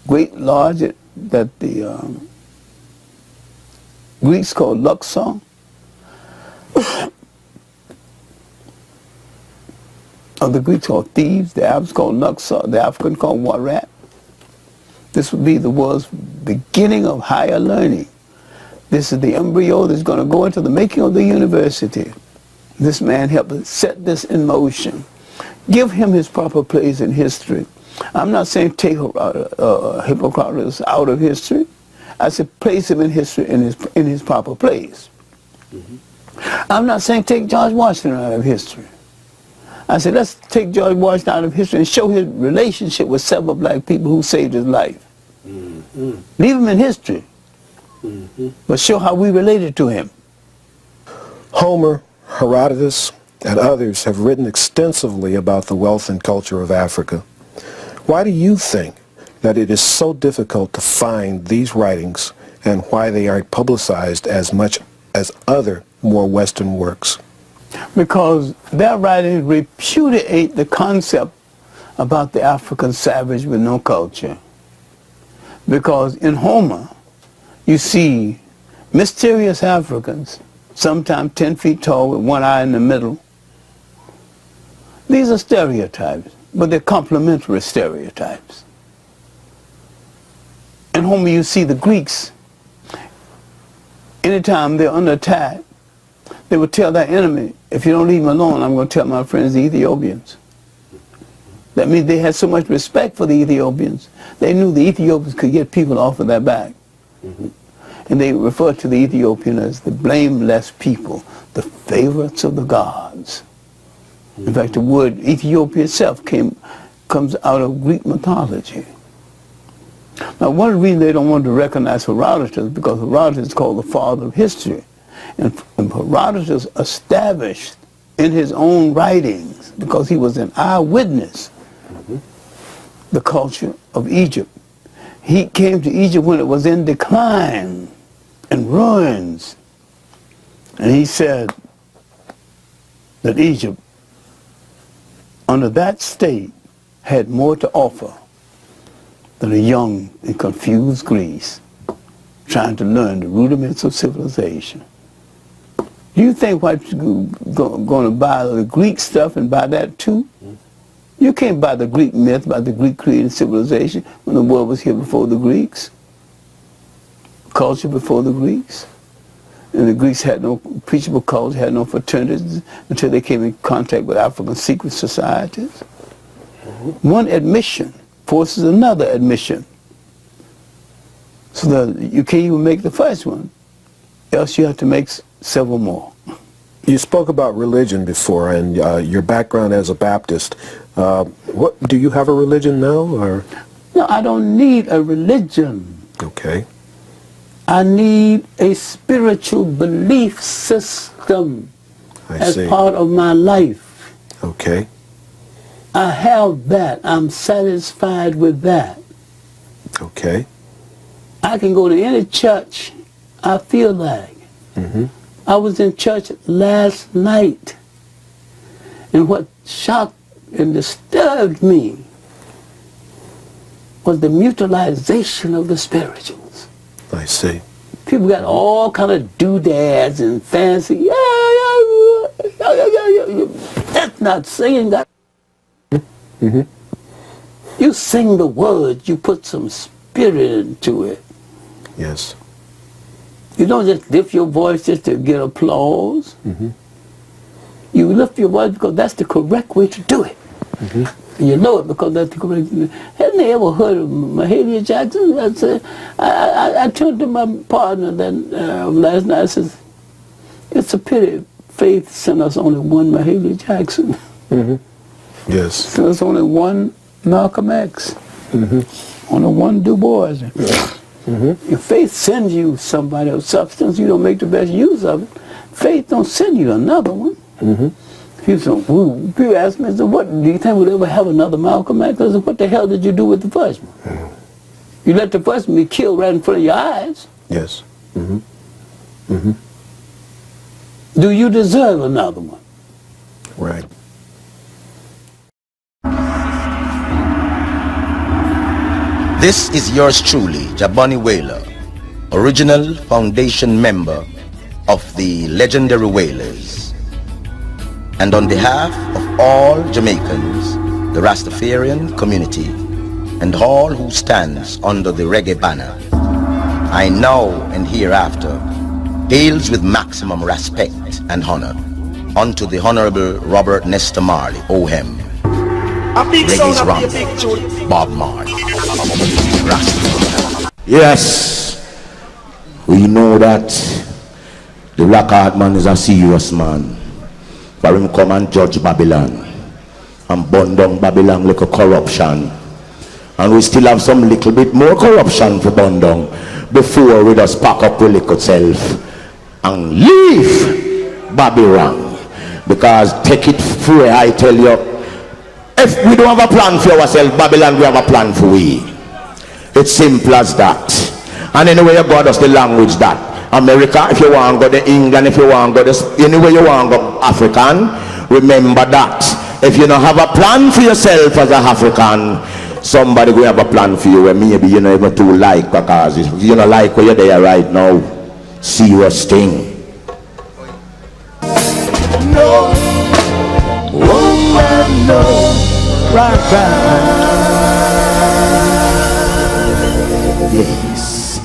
great logic that the Greeks called Luxor. Of the Greeks called thieves, the Arabs called Luxor, the African called Warat. This would be the world's beginning of higher learning. This is the embryo that's going to go into the making of the university. This man helped set this in motion. Give him his proper place in history. I'm not saying take Hippocrates out of history. I said place him in history in his proper place. I'm not saying take George Washington out of history. I said let's take George Washington out of history and show his relationship with several black people who saved his life. Leave him in history, but show how we related to him. Homer, Herodotus, and others have written extensively about the wealth and culture of Africa. Why do you think that it is so difficult to find these writings and why they aren't publicized as much as other more Western works? Because their writings repudiate the concept about the African savage with no culture. Because in Homer, you see mysterious Africans, sometimes 10 feet tall with one eye in the middle. These are stereotypes, but they're complementary stereotypes. In Homer, you see the Greeks. Anytime they're under attack, they would tell their enemy, if you don't leave me alone, I'm going to tell my friends the Ethiopians. That means they had so much respect for the Ethiopians. They knew the Ethiopians could get people off of their back. And they referred to the Ethiopian as the blameless people, the favorites of the gods. In fact, the word Ethiopia itself comes out of Greek mythology. Now, one of the reasons they don't want to recognize Herodotus is because Herodotus is called the father of history. And Herodotus established in his own writings, because he was an eyewitness, the culture of Egypt. He came to Egypt when it was in decline and ruins. And he said that Egypt, under that state, had more to offer than a young and confused Greece trying to learn the rudiments of civilization. Do you think whites going to buy the Greek stuff and buy that too? You can't buy the Greek myth about the Greek created civilization when the world was here before the Greeks. Culture before the Greeks. And the Greeks had no preachable culture, had no fraternities until they came in contact with African secret societies. One admission forces another admission. So that you can't even make the first one, else you have to make several more. You spoke about religion before and your background as a Baptist. What do you have a religion now, or? No, I don't need a religion. Okay. I need a spiritual belief system as part of my life. Okay. I have that. I'm satisfied with that. Okay. I can go to any church I feel like. I was in church last night, and what shocked and disturbed me was the mutilization of the spirituals. I see. People got all kind of doodads and fancy. That's not singing. That. You sing the words. You put some spirit into it. Yes. You don't just lift your voice just to get applause. You lift your voice because that's the correct way to do it. And you know it because that's the correct way. Hadn't they ever heard of Mahalia Jackson? I turned to my partner last night. I said, it's a pity Faith sent us only one Mahalia Jackson. Yes. Sent us only one Malcolm X. Only one Du Bois. If faith sends you somebody of substance, you don't make the best use of it. Faith don't send you another one. People ask me, so what do you think we'll ever have another Malcolm X? I said, what the hell did you do with the first one? You let the first one be killed right in front of your eyes. Yes. Do you deserve another one? Right. This is yours truly, Jabani Whaler, original foundation member of the legendary Whalers. And on behalf of all Jamaicans, the Rastafarian community, and all who stands under the reggae banner, I now and hereafter hails with maximum respect and honor unto the Honorable Robert Nesta Marley, OM, Reggae's Rump, Bob Marley. Yes, we know that the Black Heart Man is a serious man. For him come and judge Babylon and burn down Babylon like a corruption. And we still have some little bit more corruption for burn down before we just pack up our little self and leave Babylon. Because take it free, I tell you, if we don't have a plan for ourselves, Babylon we have a plan for we. It's simple as that. And anyway you go, that's the language that. America, if you want to go to England, if you want to go to anywhere you want to go African, remember that. If you don't have a plan for yourself as an African, somebody will have a plan for you and maybe you're not even too like, because you don't like where you're there right now. Serious thing. No woman, no. Yes,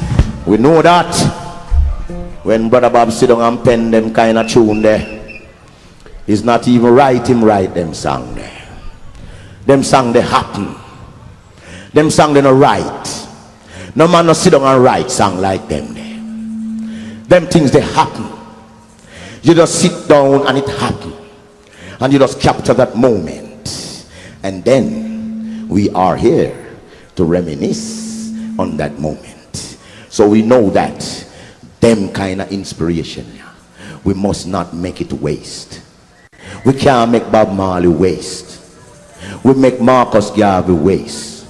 we know that when Brother Bob sit down and pen them kind of tune there, he's not even write them song there. Them song they happen. Them song they no write. No man no sit down and write song like them there. Them things they happen. You just sit down and it happen. And you just capture that moment. And then we are here to reminisce on that moment. So we know that them kind of inspiration, we must not make it waste. We can't make Bob Marley waste. We make Marcus Garvey waste.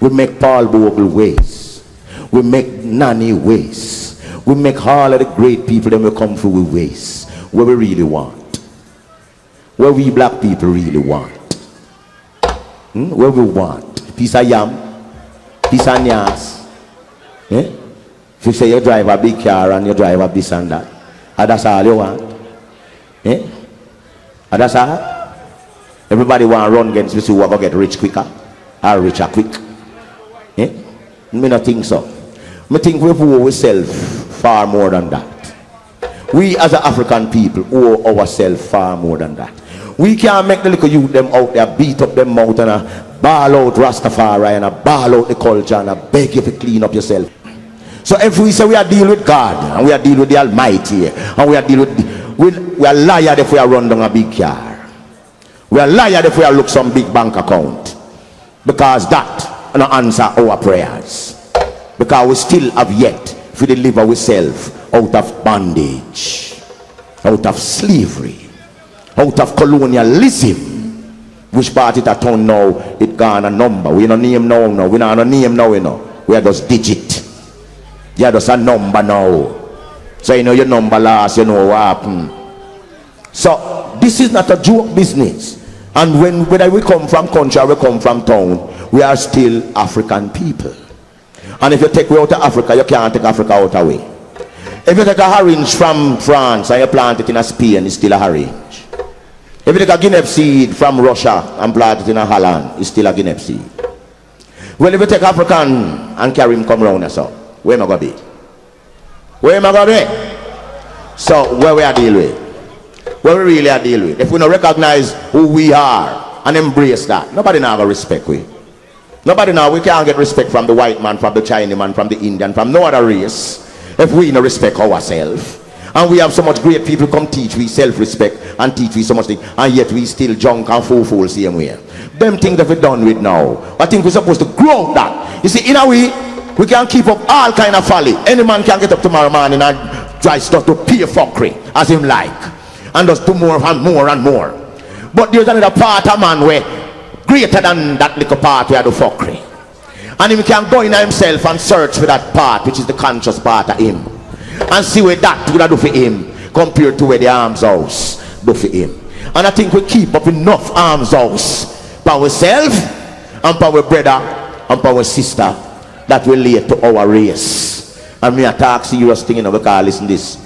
We make Paul Bogle waste. We make Nani waste. We make all of the great people that will come through with waste. What we really want. What we black people really want. What we want. Piece of yam. Piece of nyas. If you say you drive a big car and you drive a this and that, and that's all you want. And that's all. Everybody want to run against me, so we're going to get rich quicker or richer quick. Me not think so. Me think we owe ourselves far more than that. We as an African people owe ourselves far more than that. We can't make the little youth them out there beat up them mouth and ball out Rastafari and ball out the culture and beg you to clean up yourself. So if we say we are dealing with God and we are dealing with the Almighty and we are dealing with we are liars if we are run down a big car. We are liars if we are look some big bank account, because that no answer our prayers, because we still have yet to deliver ourselves out of bondage, out of slavery, out of colonialism. Which part it a turn now? It gone a number. We no name now. We no name now. We are just digit. You are just a number now. So you know your number last. You know what happened. So this is not a joke business. And whether we come from country or we come from town, we are still African people. And if you take way out of Africa, you can't take Africa out of way. If you take a orange from France and you plant it in a Spain, it's still a orange. If you take a guinea seed from Russia and plant it in a Holland, it's still a guinea seed. Well, if you take African and carry him come round so, where am I going to be? Where am I going to be? So where we are dealing with? What we really are dealing with. If we don't recognize who we are and embrace that, nobody now will respect we. Nobody now, we can't get respect from the white man, from the Chinese man, from the Indian, from no other race, if we don't respect ourselves. And we have so much great people come teach we self-respect and teach we so much things, and yet we still junk and fool same way. Them things that we done with now, I think we're supposed to grow that. You see, in a way, we can keep up all kind of folly. Any man can get up tomorrow morning and try stuff to pay fuckery as him like. And just do more and more and more. But there's another part of man where greater than that little part where the fuckery. And he can go in himself and search for that part, which is the conscious part of him, and see where that would do for him compared to where the arms house do for him. And I think we keep up enough arms house for ourselves and for our brother and for our sister that relate to our race. And me attack serious thing, because listen this.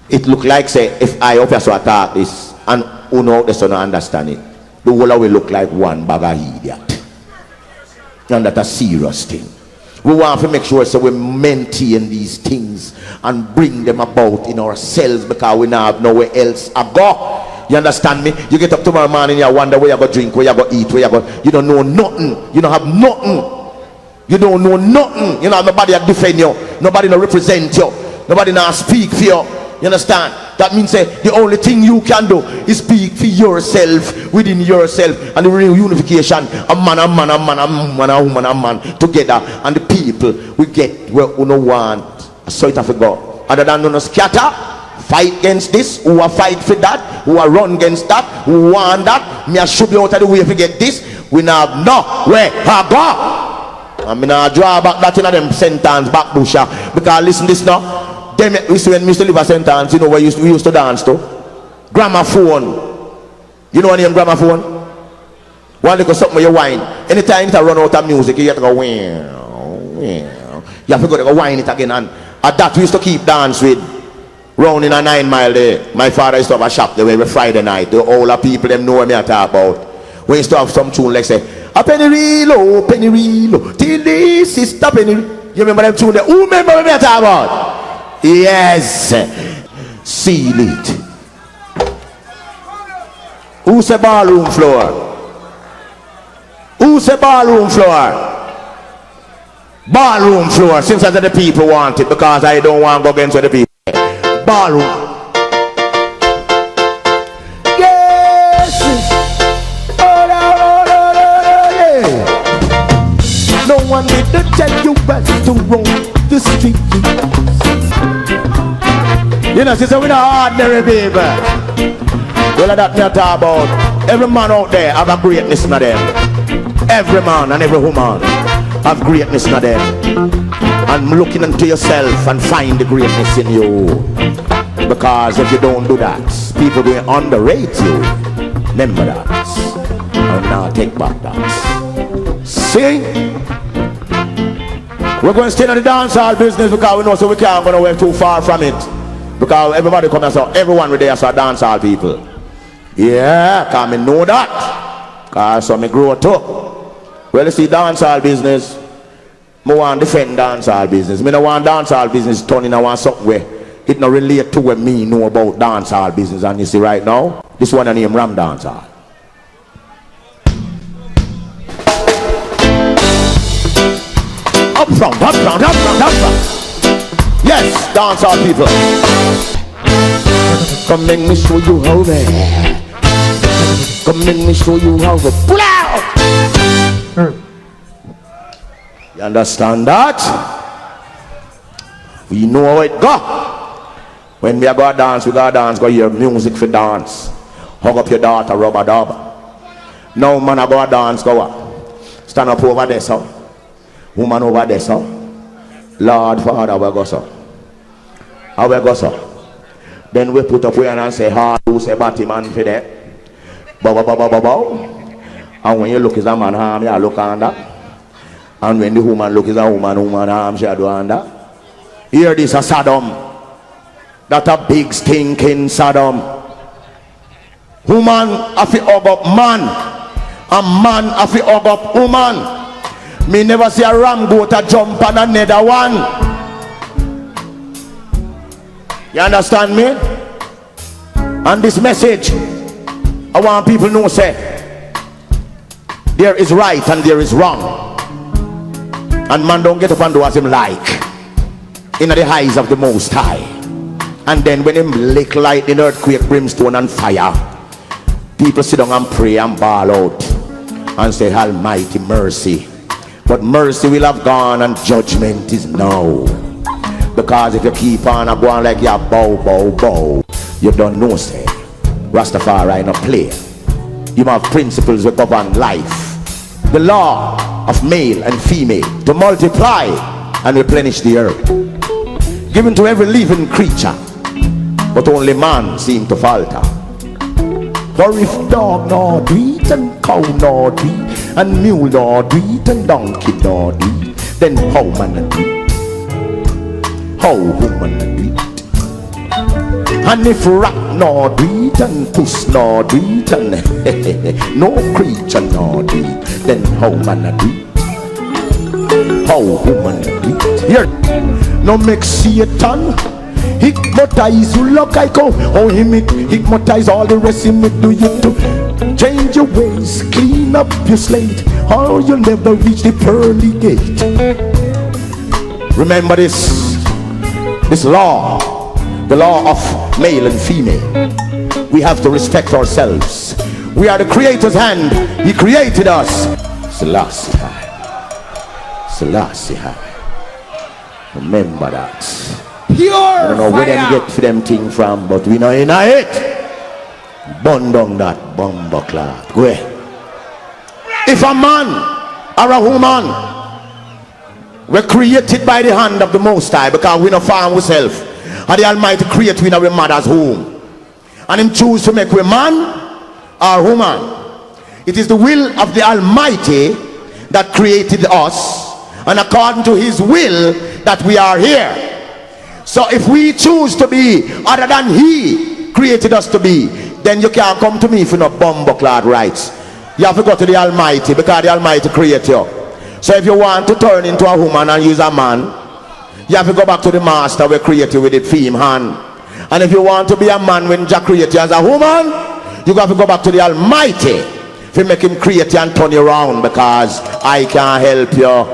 It look like say if I up here so attack this and who know this don't understand it, the whole will look like one bag of idiot. And that's a serious thing. We want to make sure so we maintain these things and bring them about in ourselves, because we now have nowhere else to go. You understand me? You get up tomorrow morning, you wonder where you go drink, where you go eat, where you go. You don't know nothing. You don't have nothing. You don't know nothing. You know, nobody to defend you. Nobody to represent you. Nobody to speak for you. You understand? That means the only thing you can do is speak for yourself, within yourself, and the real unification of man and man and man and man and woman and man together, and the people we get where we don't want. So it have to go. Other than no scatter, fight against this, who are fight for that, who are run against that, who want that. Me I should be out of the way if we get this. We now have no way to go. I mean I draw back that in them sentence back busha, because listen this now. Them, we used to when we used to live a sentence, you know where we used to dance to? Gramophone. You know what name gramophone? One little something where you whine. Anytime you run out of music, you have to go wow. You have to go whine it again, and at that we used to keep dance with round in a 9 Mile there. My father used to have a shop there every Friday night. The older people them know what me I talk about. We used to have some tune like say a penny real till this is the penny. You remember them tune there? Who remember what me I talk about? Yes, seal it. Who's a ballroom floor? Who's a ballroom floor? Ballroom floor. Since that's what the people want it, because I don't want to go against the people. Ballroom. Yes, want me to tell you best to roam the street. You know, sister, we're not ordinary people. Well, that me talk about. Every man out there have a greatness in them. Every man and every woman have greatness in them. And looking into yourself and find the greatness in you. Because if you don't do that, people will underrate you. Remember that. And now take back that. See? We're going to stay in the dancehall business because we know so we can't go nowhere too far from it. Because everybody come and say, everyone with there are dancehall people. Yeah, because I know that. Because so I grow up too. Well, you see dancehall business, I want to defend dancehall business. I don't want dancehall business turning into something where it not relate to what me know about dancehall business. And you see right now, this one named Ram Dancehall. Up front. Yes, dancehall people. Come make me show you how there. Come make me show you how to pull out. You understand that? We know how it go. When we go dance, go hear music for dance. Hug up your daughter, rubber dub. Now man I go dance, go what? Stand up over there, so. Woman over there, so. Lord Father, we go so. How we go so? Then we put up here and say, hard to say batty man for that. Bow. And when you look is a man arm, you look under. And when the woman look is a woman arm, she do under. Hear this a Sodom. That a big stinking Sodom. Woman have to hug up man. A man have to hug up woman. Me never see a ram goat to jump on another one. You understand me? And this message, I want people to know, say, there is right and there is wrong. And man don't get up and do as him like. In the eyes of the Most High. And then when him lick lightning, earthquake, brimstone and fire, people sit down and pray and bawl out and say, Almighty mercy. But mercy will have gone and judgment is now. Because if you keep on going like you bow, you don't know, say, Rastafari no play. You have principles that govern life. The law of male and female to multiply and replenish the earth. Given to every living creature. But only man seemed to falter. For if dog nor do it, and cow nor do it, and mule nor do it, and donkey nor do it, then how man do it? How woman do it? And if rat nor do it, and puss nor do it, and no creature nor do it, then how man do it? How woman do it? Here, no make Satan hypnotize you look like how him hypnotize all the rest of it do you to change your ways, clean up your slate, or you'll never reach the pearly gate. Remember this law, the law of male and female. We have to respect ourselves. We are the Creator's hand. He created us. Selassie. Remember that. Pure I don't know where them get for them thing from, but we know in it. Burn down that bomber cloud. Go ahead. If a man or a woman, we're created by the hand of the Most High, because we don't farm ourselves. And the Almighty create we in our mother's home. And him choose to make we man or woman. It is the will of the Almighty that created us. And according to his will that we are here. So if we choose to be other than he created us to be, then you can't come to me for no bumbucklad rights. You have to go to the Almighty, because the Almighty created you. So if you want to turn into a woman and use a man, you have to go back to the master we created you with the theme hand. And if you want to be a man when Jah created you as a woman, you have to go back to the Almighty to make him create you and turn you around, because I can't help you.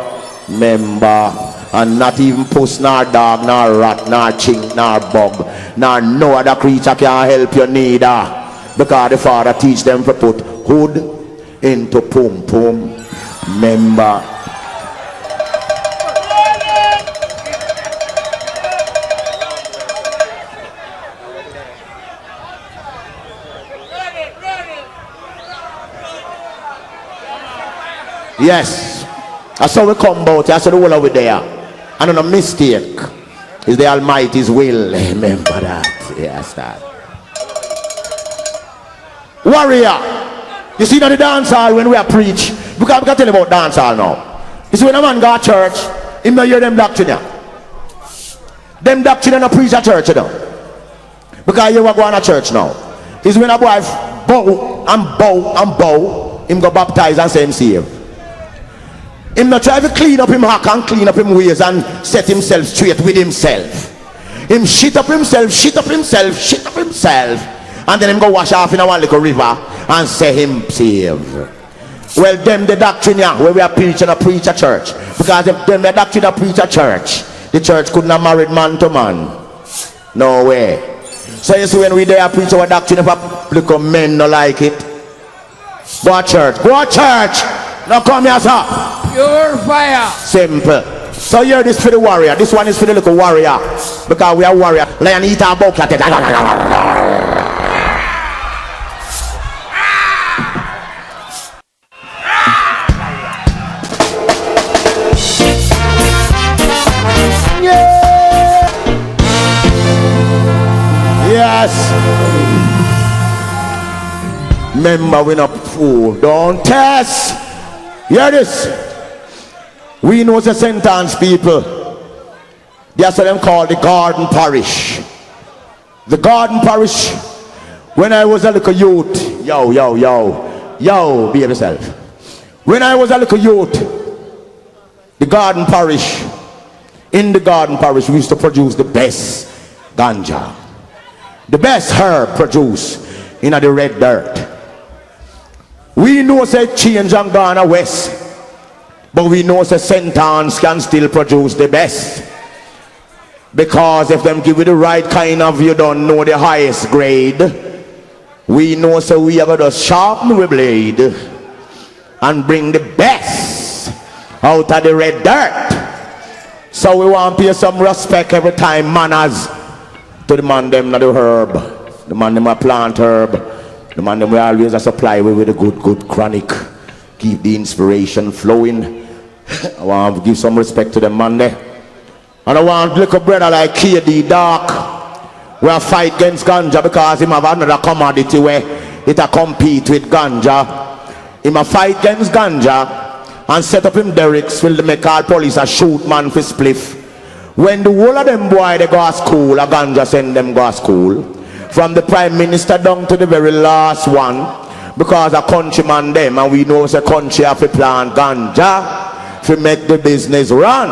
Remember, and not even puss, nor dog, nor rat, nor chink, nor bug, nor no other creature can help you neither, because the Father teach them to put hood into pum pum. Remember, Yes. That's how we come about. That's the whole over there. And on a mistake is the Almighty's will. Remember that. Yes, that. Warrior. You see that the dance hall when we are preach. Because we can tell you about dance hall now. You see when a man go to church, he may hear them doctrine. Them doctrine no preach at church, you know. Because you are going to church now. Is when a boy bow and bow and bow, him go baptize and say him saved. Him not try to clean up him hack and clean up him ways and set himself straight with himself. Him shit up himself, and then him go wash off in a one little river and say him saved. Well, them the doctrine yeah, where we are preaching a preacher church. Because if them the doctrine a preacher church, the church couldn't have married man to man. No way. So you see when we there preach our doctrine, if a little men no like it, go to church. Now come here, sir. Pure fire. Simple. So here this for the warrior. This one is for the little warrior. Because we are warrior. Lion eat our buck. Yes. Remember we not fool. Don't test. Hear this. We know the sentence people. That's what them call the Garden Parish. The Garden Parish. When I was a little youth. Yo, be yourself. When I was a little youth, the Garden Parish. In the Garden Parish we used to produce the best ganja. The best herb produced in the red dirt. We know say change and Ghana West, but we know say sentence can still produce the best. Because if them give you the right kind of, you don't know the highest grade, we know say we have to sharpen the blade and bring the best out of the red dirt. So we want to pay some respect every time, manners, to the man them not the herb, the man them a plant herb, the man them we always a supply with a good chronic, keep the inspiration flowing. I want to give some respect to the man there. And I want little brother like KD Dark, we a fight against ganja because him have another commodity where it a compete with ganja. Him a fight against ganja and set up him derricks will make all police a shoot man for spliff. When the whole of them boy they go to school, a ganja send them go to school. From the prime minister down to the very last one. Because a countryman them and we know it's a country have to plant ganja to make the business run.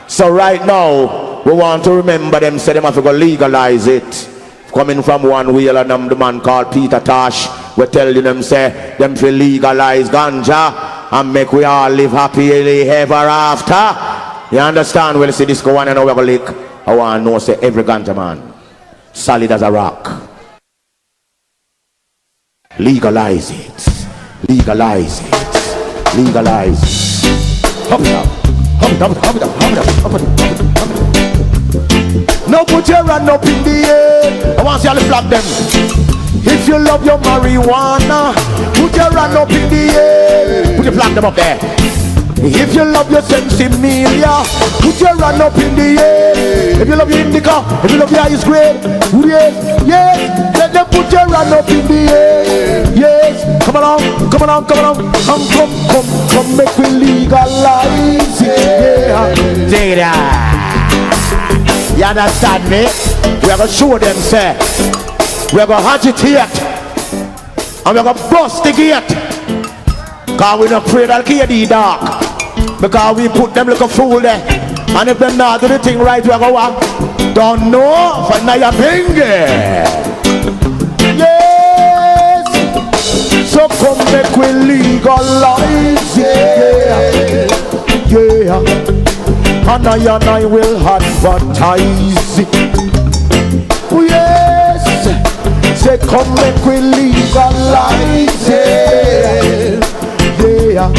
So right now, we want to remember them say them have to go legalize it. Coming from one wheel and the man called Peter Tosh, we tell you them say them to legalize ganja and make we all live happily ever after. You understand? Well, see this go on and over lick. I want to know say every ganja man solid as a rock. Legalize it. Legalize it. Legalize it. Hop it up. Hop it up. Hop it up. Hop it up. Hop it up. Hop it up. Now put your hand up in the air. I want to see all the flag them. If you love your marijuana, put your hand up in the air. Put your flag them up there. If you love your sensimilia, put your hand up in the air. If you love your indica, if you love your ice cream, yes, let them put your hand up in the air. Yes, come along, come, make we legalize it. Yeah. You understand me? We are gonna show them, say, we are gonna agitate, and we are gonna bust the gate. Cause we don't pray that KD Dark. Because we put them like a fool there. And if them not do the thing right, we go walk. Don't know for now your finger. Yes. So come make we legalize it. Yeah. And I will advertise it. Yes. Say come make we legalize it. Yeah.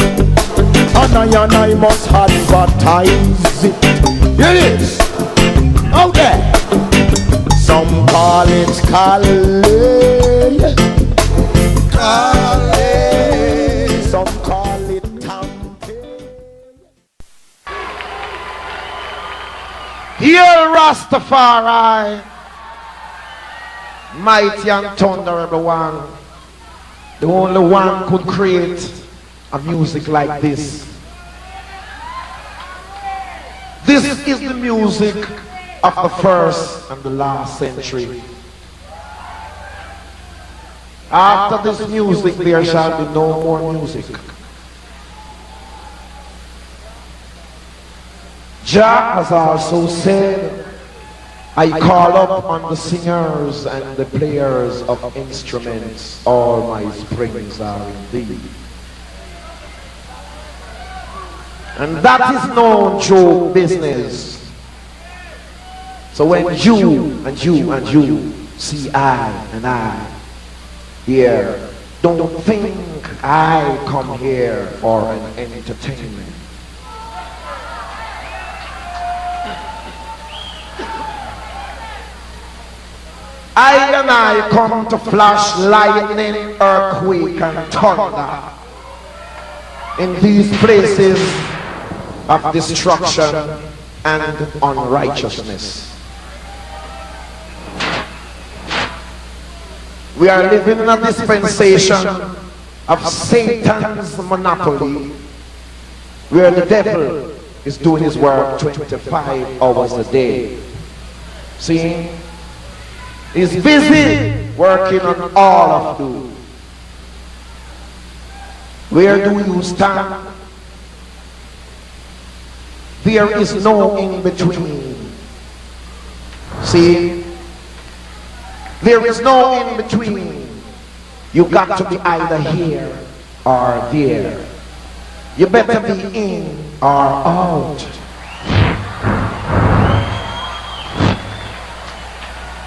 And I must advertise it. Here it is. Out there. Some call it Cali. Some call it Tam. Hail Rastafari, mighty and thunderable one. The only one could create a music like this. This is the music of the first and the last century. After this music, there shall be no more music. Jah has also said, I call up on the singers and the players of instruments, all my springs are in thee. And that is no joke business. So when you and you and you see I and I here, don't think I come here for an entertainment. I and I come to flash lightning, earthquake and thunder in these places of destruction and unrighteousness. We are living in a dispensation of Satan's monopoly, where the devil is doing his work 25 hours a day. See? He's busy working on all of you. Where do you stand? There is no in between. See? There is no in between. You got to be either here or there. You better be in or out.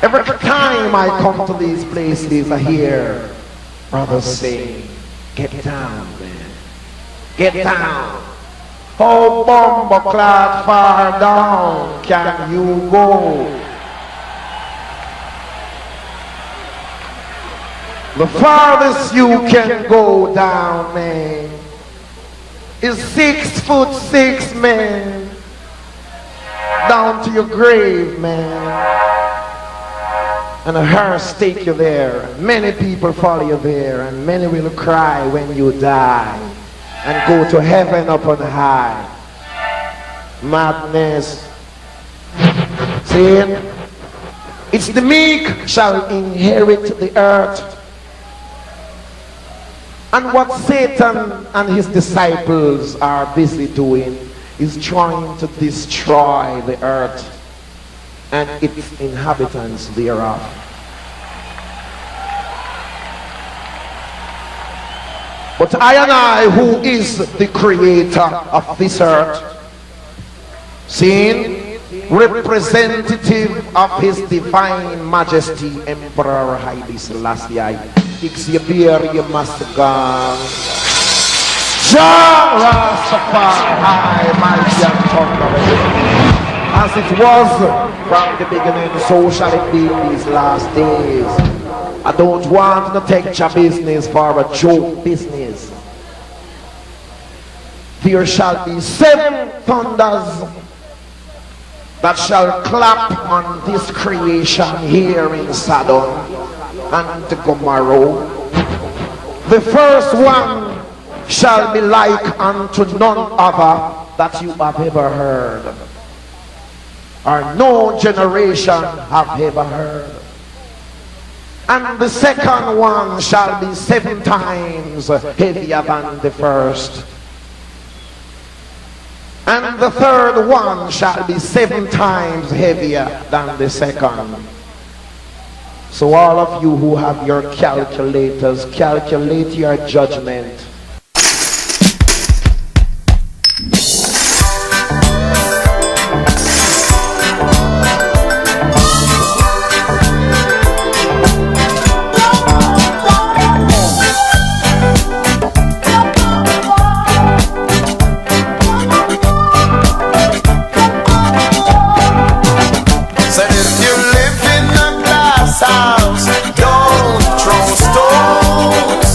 Every time I come to these places, I hear brothers saying, get down, man. Get down. How bomb-clad far down can you go? The farthest you can go down, man, is 6'6", man. Down to your grave, man. And a hearse take you there. Many people follow you there, and many will cry when you die and go to heaven up on high. Madness. See? It's the meek shall inherit the earth. And what Satan and his disciples are busy doing is trying to destroy the earth and its inhabitants thereof. But I and I, who is the creator of this earth, seeing representative of his divine majesty, Emperor Haile Selassie, Ixyabir, you must go. Jah Rastafari, mighty and thunderous. As it was from the beginning, so shall it be in these last days. I don't want to take your business for a joke business. There shall be 7 thunders that shall clap on this creation here in Sodom and Gomorrah. The first one shall be like unto none other that you have ever heard, or no generation have ever heard. And the second one shall be 7 times heavier than the first. And the third one shall be 7 times heavier than the second. So all of you who have your calculators, calculate your judgment. House, don't throw stones.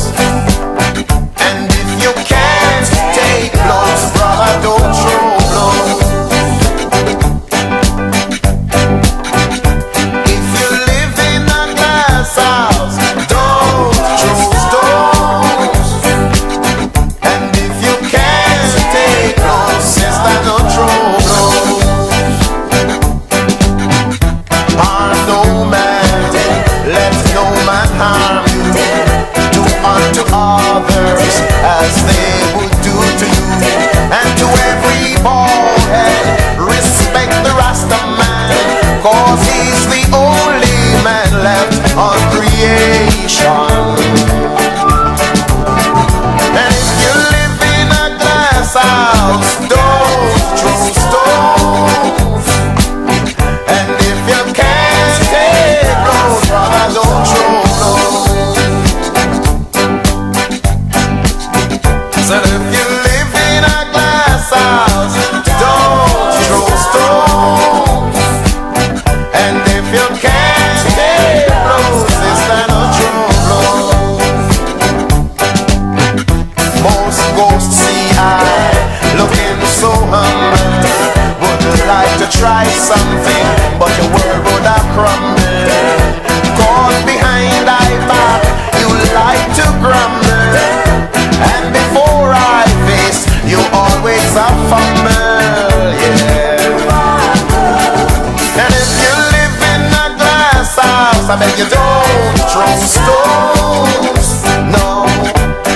try something, but your world would have crumbled. Cause behind thy back, you like to grumble, and before I face, you always a fumble, yeah. And if you live in a glass house, I beg you don't throw stones, no.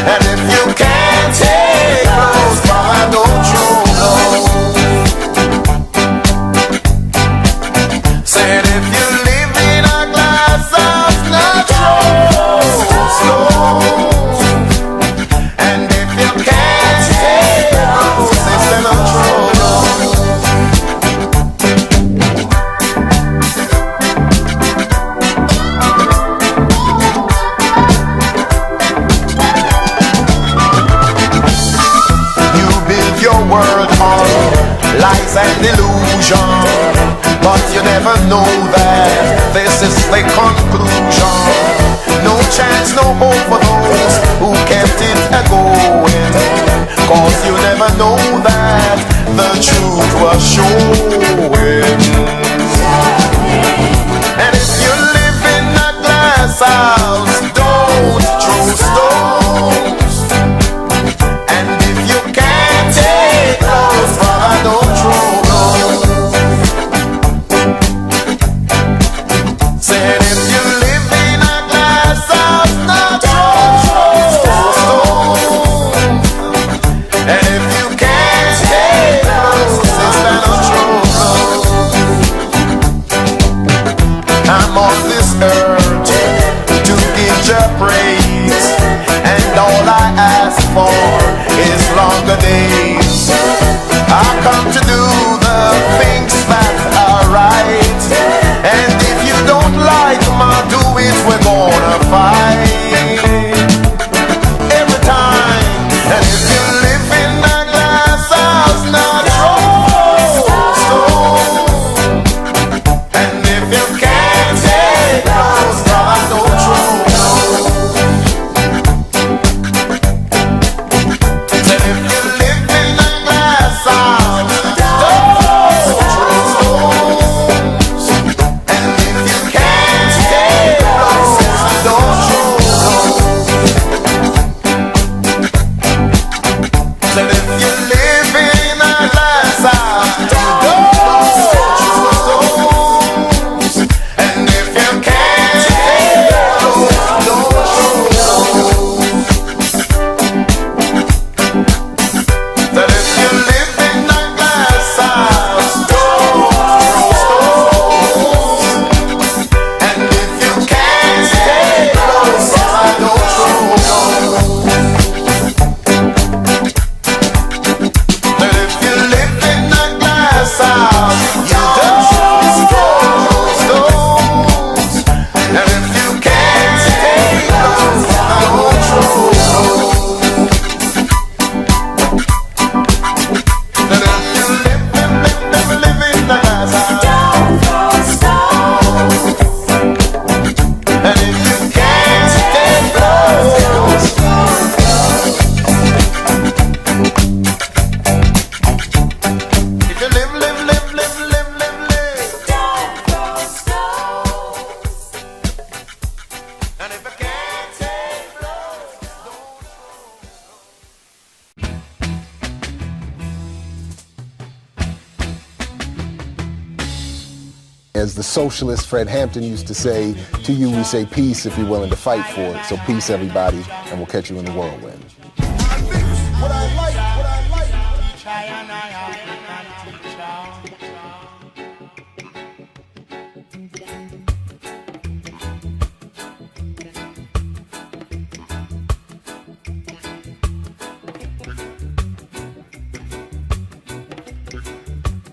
And if you can't take those, I don't throw those. Said if you live in a glass house, not throw stones. And if you can't take those, then don't throw those. Your world on lies and illusion, but you never know that this is the conclusion. No chance, no hope for those who kept it a-going, cause you never know that the truth was showing. And if you live in a glass house, don't throw stones. And if you can't take those, brother, don't throw those. Said if you live in a glass house, not throw stones. And if you can't take those, sister, don't throw those. I'm on this earth to give your praise, and all I ask for is longer days. I come to do the things that are right, and if you don't like my do it, we're gonna fight every time. And if you live in a glass house, not throw stones. And if you can't take those, brother, don't throw those. Said if you live in a glass house, don't throw stones. And if you can't take those, don't throw those. Said if you live in a glass house, don't throw stones. And if you can't take those, don't throw those. That if you live in a glass house, don't throw stones. And if you can't take those, don't throw those. That if you live in a glass house, you don't throw stones. And if you can't take those, don't throw those. That if you live in a glass house, don't throw stones. And if you can't take those, if you live, don't throw stones. And if you can't take those, As the socialist Fred Hampton used to say, to you we say peace if you're willing to fight for it. So peace, everybody, and we'll catch you in the whirlwind. what I like.